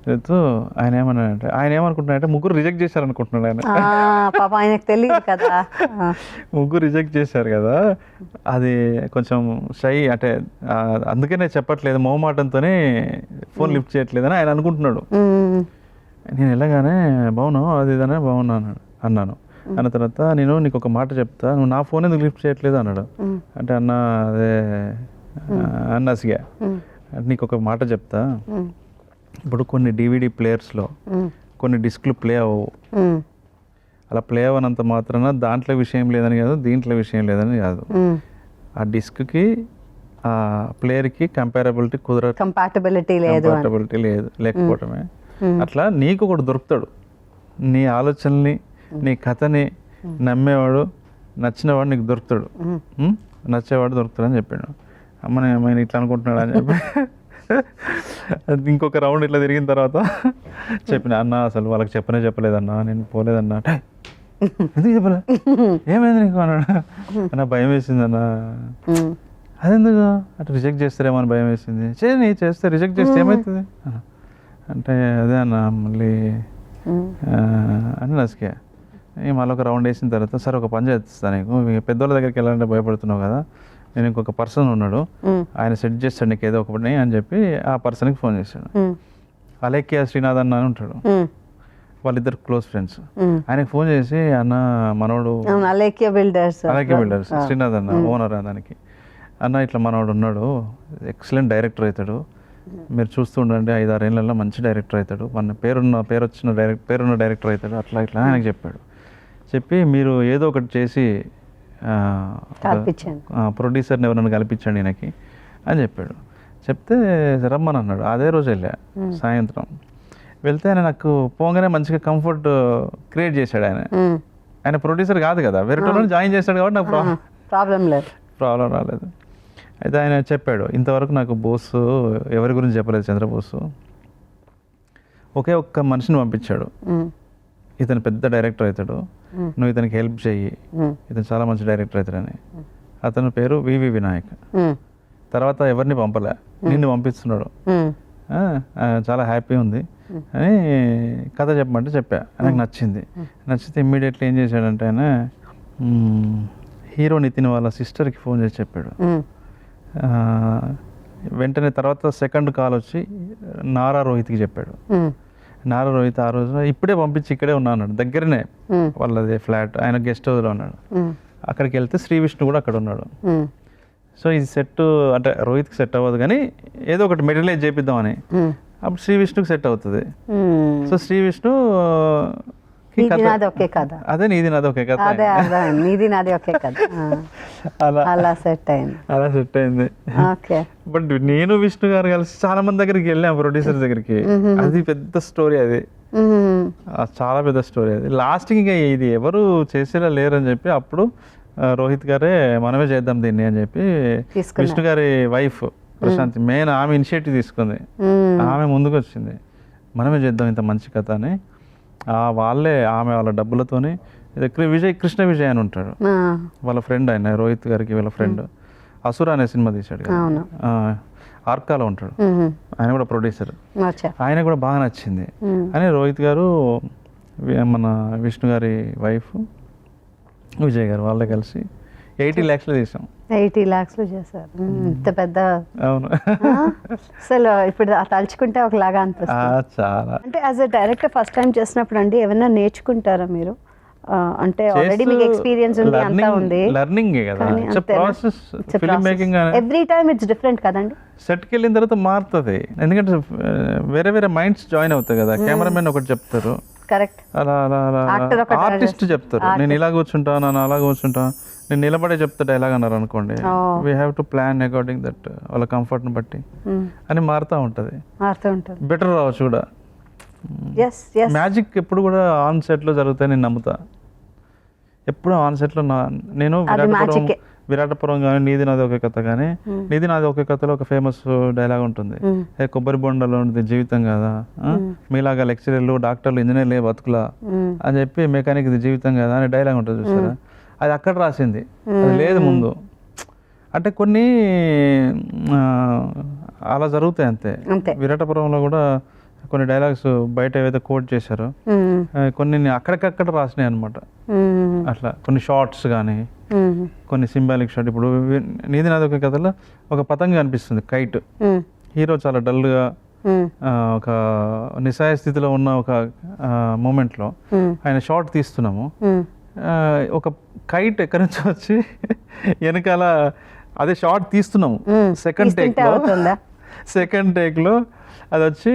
తిరుగుతూ ఆయన ఏమనుకుంటున్నాడంటే 3 రిజెక్ట్ చేశారు అనుకుంటున్నాడు ఆయన. పాప ఆయనకు తెలియదు కదా, 3 రిజెక్ట్ చేశారు కదా, అది కొంచెం షై, అంటే అందుకనే చెప్పట్లేదు, మొహమాటంతోనే ఫోన్ లిఫ్ట్ చేయట్లేదని ఆయన అనుకుంటున్నాడు. నేను వెళ్ళగానే బాగున్నావు అది ఇదనే బాగున్నాను అన్నాను. అన్న తర్వాత నేను నీకు ఒక మాట చెప్తా, నువ్వు నా ఫోన్ ఎందుకు లిఫ్ట్ చేయట్లేదు అన్నాడు. అంటే అన్న అదే అన్నసిగా నీకు ఒక మాట చెప్తా, ఇప్పుడు కొన్ని DVD ప్లేయర్స్లో కొన్ని డిస్క్లు ప్లే అవ్వవు, అలా ప్లే అవ్వనంత మాత్రాన దాంట్లో విషయం లేదని కాదు, దీంట్లో విషయం లేదని కాదు, ఆ డిస్క్కి ఆ ప్లేయర్కి కంపాటబిలిటీ లేకపోవటమే. అట్లా నీకు ఒకటి దొరుకుతాడు, నీ ఆలోచనల్ని నీ కథని నమ్మేవాడు, నచ్చినవాడు నీకు దొరుకుతాడు, నచ్చేవాడు దొరుకుతాడని చెప్పాడు. అమ్మ నేను ఇట్లా అనుకుంటున్నాడు అని చెప్పి ఇంకొక రౌండ్ ఇట్లా తిరిగిన తర్వాత చెప్పిన, అన్న అసలు వాళ్ళకి చెప్పలేదన్నా, నేను పోలేదన్నా. ఎందుకు చెప్పలే, ఏమైంది నీకు అన్నాడు. అన్న భయం వేసిందన్నా. అదెందుకు, అటు రిజెక్ట్ చేస్తారేమో అని భయం వేసింది. చేస్తే రిజెక్ట్ చేస్తే ఏమవుతుంది అంటే, అదే అన్న మళ్ళీ అని నసికే. మళ్ళీ ఒక రౌండ్ వేసిన తర్వాత సరే ఒక పని చేస్తాను, నీకు పెద్దోళ్ళ దగ్గరికి వెళ్ళాలంటే భయపడుతున్నావు కదా, నేను ఇంకొక పర్సన్ ఉన్నాడు, ఆయన సెట్ చేస్తాడు నీకు ఏదో ఒకటి అని చెప్పి ఆ పర్సన్కి ఫోన్ చేశాడు. అలేఖ్య శ్రీనాథ్ అన్న అని ఉంటాడు, వాళ్ళిద్దరు క్లోజ్ ఫ్రెండ్స్. ఆయనకి ఫోన్ చేసి, అన్న మనోడు అలేఖ్య బిల్డర్స్ శ్రీనాథ్ అన్న ఓనర్ దానికి, అన్న ఇట్లా మనోడు ఉన్నాడు, ఎక్సలెంట్ డైరెక్టర్ అవుతాడు, మీరు చూస్తూ ఉండండి 5-6 ఏళ్ళలో మంచి డైరెక్టర్ అవుతాడు, మన పేరున్న డైరెక్టర్ అవుతాడు, అట్లా ఇట్లా ఆయనకు చెప్పాడు. చెప్పి మీరు ఏదో ఒకటి చేసి ప్రొడ్యూసర్ని ఎవరైనా కల్పించండి ఈయనకి అని చెప్పాడు. చెప్తే రమ్మని అన్నాడు. అదే రోజు వెళ్ళా సాయంత్రం. వెళ్తే ఆయన నాకు పోగానే మంచిగా కంఫర్ట్ క్రియేట్ చేశాడు. ఆయన ప్రొడ్యూసర్ కాదు కదా, వేరే వాళ్ళని జాయిన్ చేశాడు కాబట్టి నాకు ప్రాబ్లం రాలేదు. అయితే ఆయన చెప్పాడు, ఇంతవరకు నాకు బోస్ ఎవరి గురించి చెప్పలేదు చంద్రబోసు, ఒకే ఒక్క మనిషిని పంపించాడు, ఇతను పెద్ద డైరెక్టర్ అవుతాడు, నువ్వు ఇతనికి హెల్ప్ చెయ్యి, ఇతను చాలా మంచి డైరెక్టర్ అవుతాడని. అతని పేరు వివి వినాయక్. తర్వాత ఎవరిని పంపలే, నిన్ను పంపిస్తున్నాడు, చాలా హ్యాపీ ఉంది అని కథ చెప్పమంటే చెప్పా. నాకు నచ్చింది. నచ్చితే ఇమ్మీడియట్లీ ఏం చేశాడంటే ఆయన హీరో నితిన్ వాళ్ళ సిస్టర్కి ఫోన్ చేసి చెప్పాడు. వెంటనే తర్వాత సెకండ్ కాల్ వచ్చి నారా రోహిత్కి చెప్పాడు. నారా రోహిత్ ఆ రోజు ఇప్పుడే పంపించి ఇక్కడే ఉన్నా అన్నాడు, దగ్గరనే వాళ్ళది ఫ్లాట్, ఆయన గెస్ట్ హౌస్లో ఉన్నాడు. అక్కడికి వెళ్తే శ్రీ విష్ణు కూడా అక్కడ ఉన్నాడు. సో ఇది సెట్ అంటే రోహిత్కి సెట్ అవ్వదు కానీ ఏదో ఒకటి మెటీరియలైజ్ చేపిద్దామని, అప్పుడు శ్రీ విష్ణుకి సెట్ అవుతుంది. సో శ్రీ విష్ణు అదే నీది నాది ఒకే కథ, అలా సెట్ అయింది. బట్ నేను విష్ణు గారు కలిసి చాలా మంది దగ్గరికి వెళ్ళాం, ప్రొడ్యూసర్ దగ్గరికి. అది పెద్ద స్టోరీ, అది చాలా పెద్ద స్టోరీ. అది లాస్ట్కి ఇంకా ఇది ఎవరు చేసేలా లేరని చెప్పి అప్పుడు రోహిత్ గారే మనమే చేద్దాం దీన్ని అని చెప్పి విష్ణు గారి వైఫ్ ప్రశాంతి మెయిన్ ఆమె ఇనిషియేటివ్ తీసుకుంది. ఆమె ముందుకు వచ్చింది, మనమే చేద్దాం ఇంత మంచి కథ అని. వాళ్ళే ఆమె వాళ్ళ డబ్బులతోని కృష్ణ విజయ్ అని ఉంటాడు, వాళ్ళ ఫ్రెండ్, ఆయన రోహిత్ గారికి వాళ్ళ ఫ్రెండ్, అసుర అనే సినిమా తీశాడు కదా, ఆర్కాలో ఉంటాడు, ఆయన కూడా ప్రొడ్యూసర్. ఆయన కూడా బాగా నచ్చింది అని రోహిత్ గారు, మన విష్ణు గారి వైఫ్ విజయ్ గారు వాళ్ళే కలిసి 80 lakhs తీసాం. 80 lakhs చేశారు. ఇంత పెద్ద, అవును. అసలు ఇప్పుడు తలుచుకుంటే ఒకలాగా అనిపిస్తుంది చాలా. అంటే as a director first time చేసినప్పుడు అండి ఏమైనా నేర్చుకుంటారా మీరు? అంటే ఆల్రెడీ మీకు ఎక్స్పీరియన్స్ ఉంది, అంతా ఉంది, లెర్నింగ్ కదా, it's a process. Film making every time it's different కదండి. సెట్కి వెళ్ళిన తర్వాత మారుతుంది, ఎందుకంటే వేరే వేరే మైండ్స్ జాయిన్ అవుతాయి కదా. కెమెరామెన్ ఒకటి చెప్తారు, కరెక్ట్, అలా అలా అలా ఆర్టిస్ట్ చెప్తారు, నేను ఇలా కూర్చుంటా, నన్ను అలా కూర్చుంటా, నేను నిలబడే చెప్తా డైలాగ్ అన్నారు అనుకోండి, we have to plan according that, వాళ్ళ కంఫర్ట్ని బట్టి అని మారుతూ ఉంటుంది. బెటర్ రావచ్చు కూడా. మ్యాజిక్ ఎప్పుడు కూడా ఆన్ సెట్లో జరుగుతాయి నేను నమ్ముతా. ఎప్పుడు ఆన్ సెట్లో నేను విరాటపురం కానీ నీది నాది ఒకే కథ కానీ, నీది నాది ఒకే కథలో ఒక ఫేమస్ డైలాగ్ ఉంటుంది, కొబ్బరి బొండలో ఉంటుంది జీవితం కదా, మీలాగా లెక్చరర్లు డాక్టర్లు ఇంజనీర్లు బతుకులా అని చెప్పి మెకానిక్ ఇది జీవితం కదా అనే డైలాగ్ ఉంటుంది చూసారా, అది అక్కడ రాసింది, అది లేదు ముందు. అంటే కొన్ని అలా జరుగుతాయి అంతే. విరాటపురంలో కూడా కొన్ని డైలాగ్స్ బయట ఏవైతే కోట్ చేశారో కొన్ని అక్కడికక్కడ రాసినాయి అనమాట. అట్లా కొన్ని షార్ట్స్ కానీ కొన్ని సింబాలిక్ షార్ట్. ఇప్పుడు నీది నాది ఒక కథలో ఒక పతంగ కనిపిస్తుంది, కైట్. హీరో చాలా డల్గా ఒక నిస్సహాయ స్థితిలో ఉన్న ఒక మూమెంట్లో ఆయన షార్ట్ తీస్తున్నాము, ఒక కైట్ ఎక్కడి నుంచి వచ్చి వెనకాల అదే షార్ట్ తీస్తున్నాము, సెకండ్ టేక్లో అది వచ్చి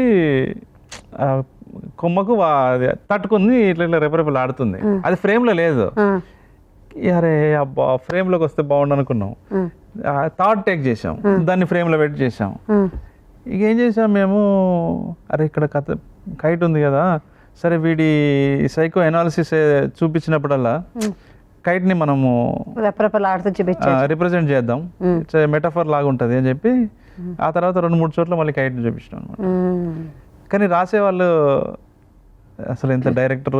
కొమ్మకు తట్టుకుంది, ఇట్లా ఇట్లా రెపరెపలు ఆడుతుంది, అది ఫ్రేమ్లో లేదు. అరే అబ్బా ఫ్రేమ్లోకి వస్తే బాగుండు అనుకున్నాం, థర్డ్ టేక్ చేసాం, దాన్ని ఫ్రేమ్లో పెట్టి చేసాం. ఇక ఏం చేసాం మేము, అరే ఇక్కడ కథ కైట్ ఉంది కదా, సరే వీడి సైకో ఎనాలిసిస్ చూపించినప్పుడల్లా కైట్ని మనము రిప్రజెంట్ చేద్దాం, మెటాఫర్ లాగా ఉంటుంది అని చెప్పి ఆ తర్వాత 2-3 చోట్ల మళ్ళీ కైట్ని చూపించాం అనమాట. కానీ రాసేవాళ్ళు అసలు ఎంత డైరెక్టర్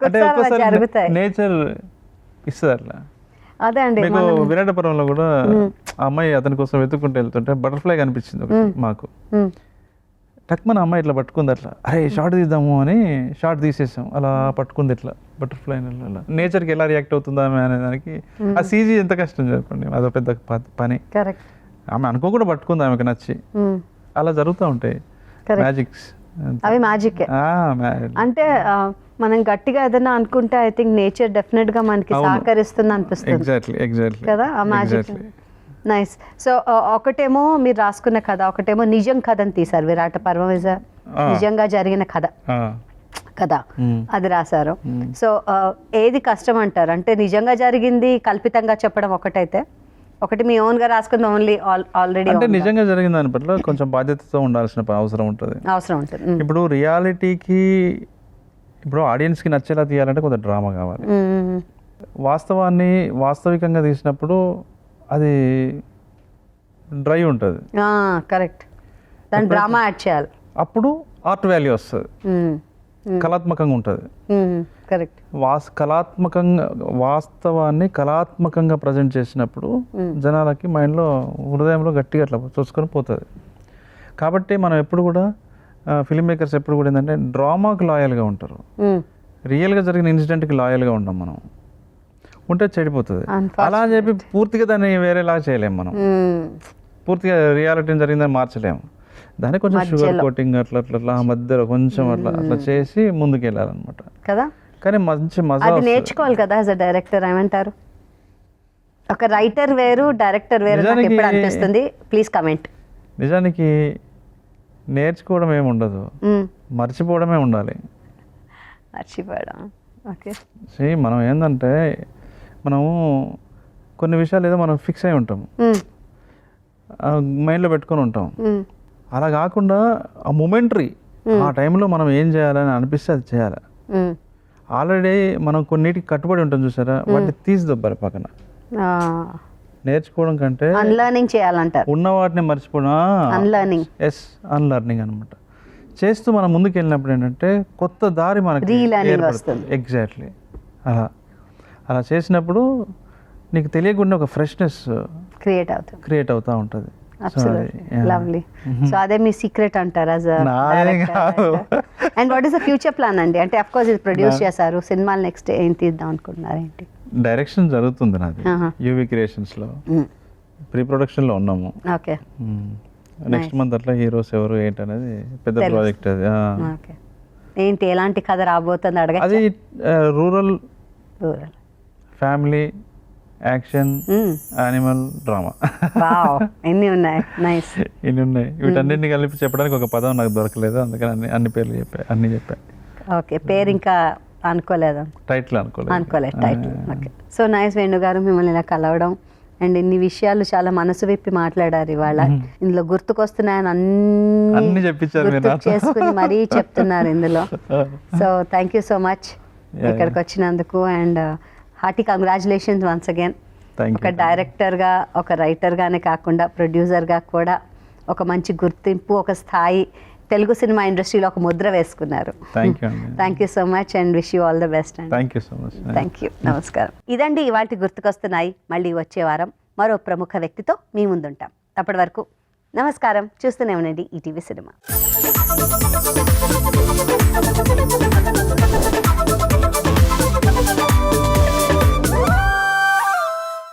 అంటే ఒక్కోసారి నేచర్ ఇస్తుంది అట్లా. అదే అండి, మీకు విరాటపురంలో కూడా ఆ అమ్మాయి అతని కోసం వెతుక్కుంటూ వెళ్తుంటే బటర్ఫ్లై కనిపించింది ఒకటి మాకు. టక్మన అమ్మాయి ఇట్లా పట్టుకుంది, అట్లా అరే షార్ట్ తీద్దాము అని షార్ట్ తీసేసాం, అలా పట్టుకుంది ఇట్లా బటర్ఫ్లై. నేచర్కి ఎలా రియాక్ట్ అవుతుందా ఆమె అనే దానికి ఆ సీజీ ఎంత కష్టం చెప్పండి, అదో పెద్ద పని. ఆమె అనుకోకుండా పట్టుకుంది, ఆమెకు నచ్చి. అలా జరుగుతూ ఉంటాయి మ్యాజిక్స్. అవి మ్యాజిక్ అంటే మనం గట్టిగా ఏదైనా అనుకుంటే ఐ థింక్ నేచర్ డెఫినెట్ గా మనకి సహకరిస్తుంది అనిపిస్తుంది. ఎగ్జాక్ట్లీ కదా ఆ మ్యాజిక్. నైస్. సో ఒకటేమో మీరు రాసుకున్న కథ, ఒకటేమో నిజం కథని తీశారు. విరాట పర్వం ఇస్ నిజంగా జరిగిన కథ కదా, అది రాశారు. సో ఏది కష్టం అంటారు? అంటే నిజంగా జరిగింది కల్పితంగా చెప్పడం ఒకటైతే, ఒకటి మీ ఓన్ గా రాసుకుంది ఓన్లీ ఆల్రెడీ అంటే నిజంగా జరిగిన దాని పట్ల కొంచెం బాధ్యతతో ఉండాల్సిన అవసరం ఉంటుంది. ఇప్పుడు రియాలిటీకి, ఇప్పుడు ఆడియన్స్కి నచ్చేలా తీయాలంటే కొంత డ్రామా కావాలి. వాస్తవికంగా తీసినప్పుడు అది డ్రై ఉంటుంది. కరెక్ట్, దాని డ్రామా యాడ్ చేయాలి. అప్పుడు ఆర్ట్ వాల్యూ వస్తుంది, కళాత్మకంగా ఉంటుంది. కరెక్ట్. వాస్తవాన్ని కళాత్మకంగా ప్రజెంట్ చేసినప్పుడు జనాలకి మైండ్లో, హృదయంలో గట్టిగా అట్లా చూసుకొని పోతుంది. కాబట్టి మనం ఎప్పుడు కూడా ఫిల్మ్ మేకర్స్ ఎప్పుడు కూడా ఏంటంటే డ్రామాకి లాయల్గా ఉంటారు. రియల్గా జరిగిన ఇన్సిడెంట్కి లాయల్గా ఉంటాం మనం. ఉంటే చెడిపోతుంది. అలా అని చెప్పి పూర్తిగా దాన్ని వేరేలా చేయలేము మనం. పూర్తిగా రియాలిటీ జరిగిందని మార్చలేము. దాన్ని కొంచెం షుగర్ కోటింగ్ అట్లా అట్లా మధ్యలో కొంచెం అట్లా అట్లా చేసి ముందుకు వెళ్ళాలన్నమాట కదా. కానీ మంచి మజా నేర్చుకోవాలి కదా యాజ్ అ డైరెక్టర్. ఏమంటారు? ఒక రైటర్ వేరు, డైరెక్టర్ వేరు ఎప్పుడు అనిపిస్తుంది? Please comment. నిజానికి నేర్చుకోవడం ఏమి ఉండదు, మర్చిపోవడమే ఉండాలి. మర్చిపోవడం. ఓకే. మనం ఏంటంటే మనము కొన్ని విషయాలు ఏదో మనం ఫిక్స్ అయి ఉంటాం, మైండ్లో పెట్టుకొని ఉంటాం. అలా కాకుండా ఆ మొమెంటరీ, ఆ టైంలో మనం ఏం చేయాలని అనిపిస్తే అది చేయాలి. ఆల్రెడీ మనం కొన్నిటికి కట్టుబడి ఉంటాం చూసారా, వాటిని తీసిదొబ్బాలి పక్కన. నేర్చుకోవడం కంటే అన్లర్నింగ్ చేయాలంటారు. ఉన్న వాటిని మర్చిపోవడం. అన్లర్నింగ్. ఎస్, అన్లర్నింగ్ అనమాట. చేస్తూ మనం ముందుకు వెళ్ళినప్పుడు ఏంటంటే కొత్త దారి మనకి ఏర్పడుతుంది. ఎగ్జాక్ట్లీ. అలా చేసినప్పుడు నీకు తెలియకుండా ఒక ఫ్రెష్నెస్ క్రియేట్ అవుతూ ఉంటుంది. లవ్లీ. సో అదే మీ సీక్రెట్ అంటారా? And what is the future plan అండి? అంటే అఫ్ కోర్స్ ఇది ప్రొడ్యూస్ చేశారు, సినిమాలు నెక్స్ట్ ఏం తీద్దాం అనుకుంటున్నారు ఏంటి? డైరెక్షన్ జరుగుతుంది నాది యూవి క్రియేషన్స్ లో, ప్రీ ప్రొడక్షన్ లో ఉన్నాము. ఓకే. నెక్స్ట్ మంత్ అట్లా హీరోస్ ఎవరు ఏంటి అనేది పెద్ద ప్రాజెక్ట్ అది. ఏంటి, ఎలాంటి కథ రాబోతుంది అడగ? అది rural family action animal drama. ఎన్ని ఉన్నాయి? నైస్. ఇన్ని ఉన్నాయి. వీటన్నింటిని కలిపి చెప్పడానికి ఒక పదం నాకు దొరకలేదు, అందుకని అన్ని పేర్లు చెప్పా. ఓకే. పేరు ఇంకా అనుకోలేదు? టైటిల్ అనుకోలేదు. Title. Okay. So nice Venu గారు, మిమ్మల్ని ఇలా కలవడం అండ్ ఇన్ని విషయాలు చాలా మనసు విప్పి మాట్లాడారు ఇవాళ. ఇందులో గుర్తుకొస్తున్నాయని అన్ని చేసుకుని మరీ చెప్తున్నారు ఇందులో. So thank you so much ఇక్కడికి వచ్చినందుకు and hearty congratulations once again. ఒక డైరెక్టర్గా, ఒక రైటర్గానే కాకుండా ప్రొడ్యూసర్గా కూడా ఒక మంచి గుర్తింపు, ఒక స్థాయి తెలుగు సినిమా ఇండస్ట్రీలో ఒక ముద్ర వేసుకున్నారు. Thank you so much and wish you all the best. Thank you. నమస్కారం. ఇదండి ఇవాళ గుర్తుకొస్తున్నాయి. మళ్ళీ వచ్చే వారం మరో ప్రముఖ వ్యక్తితో మీ ముందుంటాం. అప్పటి వరకు నమస్కారం. చూస్తూనే ఉండండి ఈటీవీ సినిమా.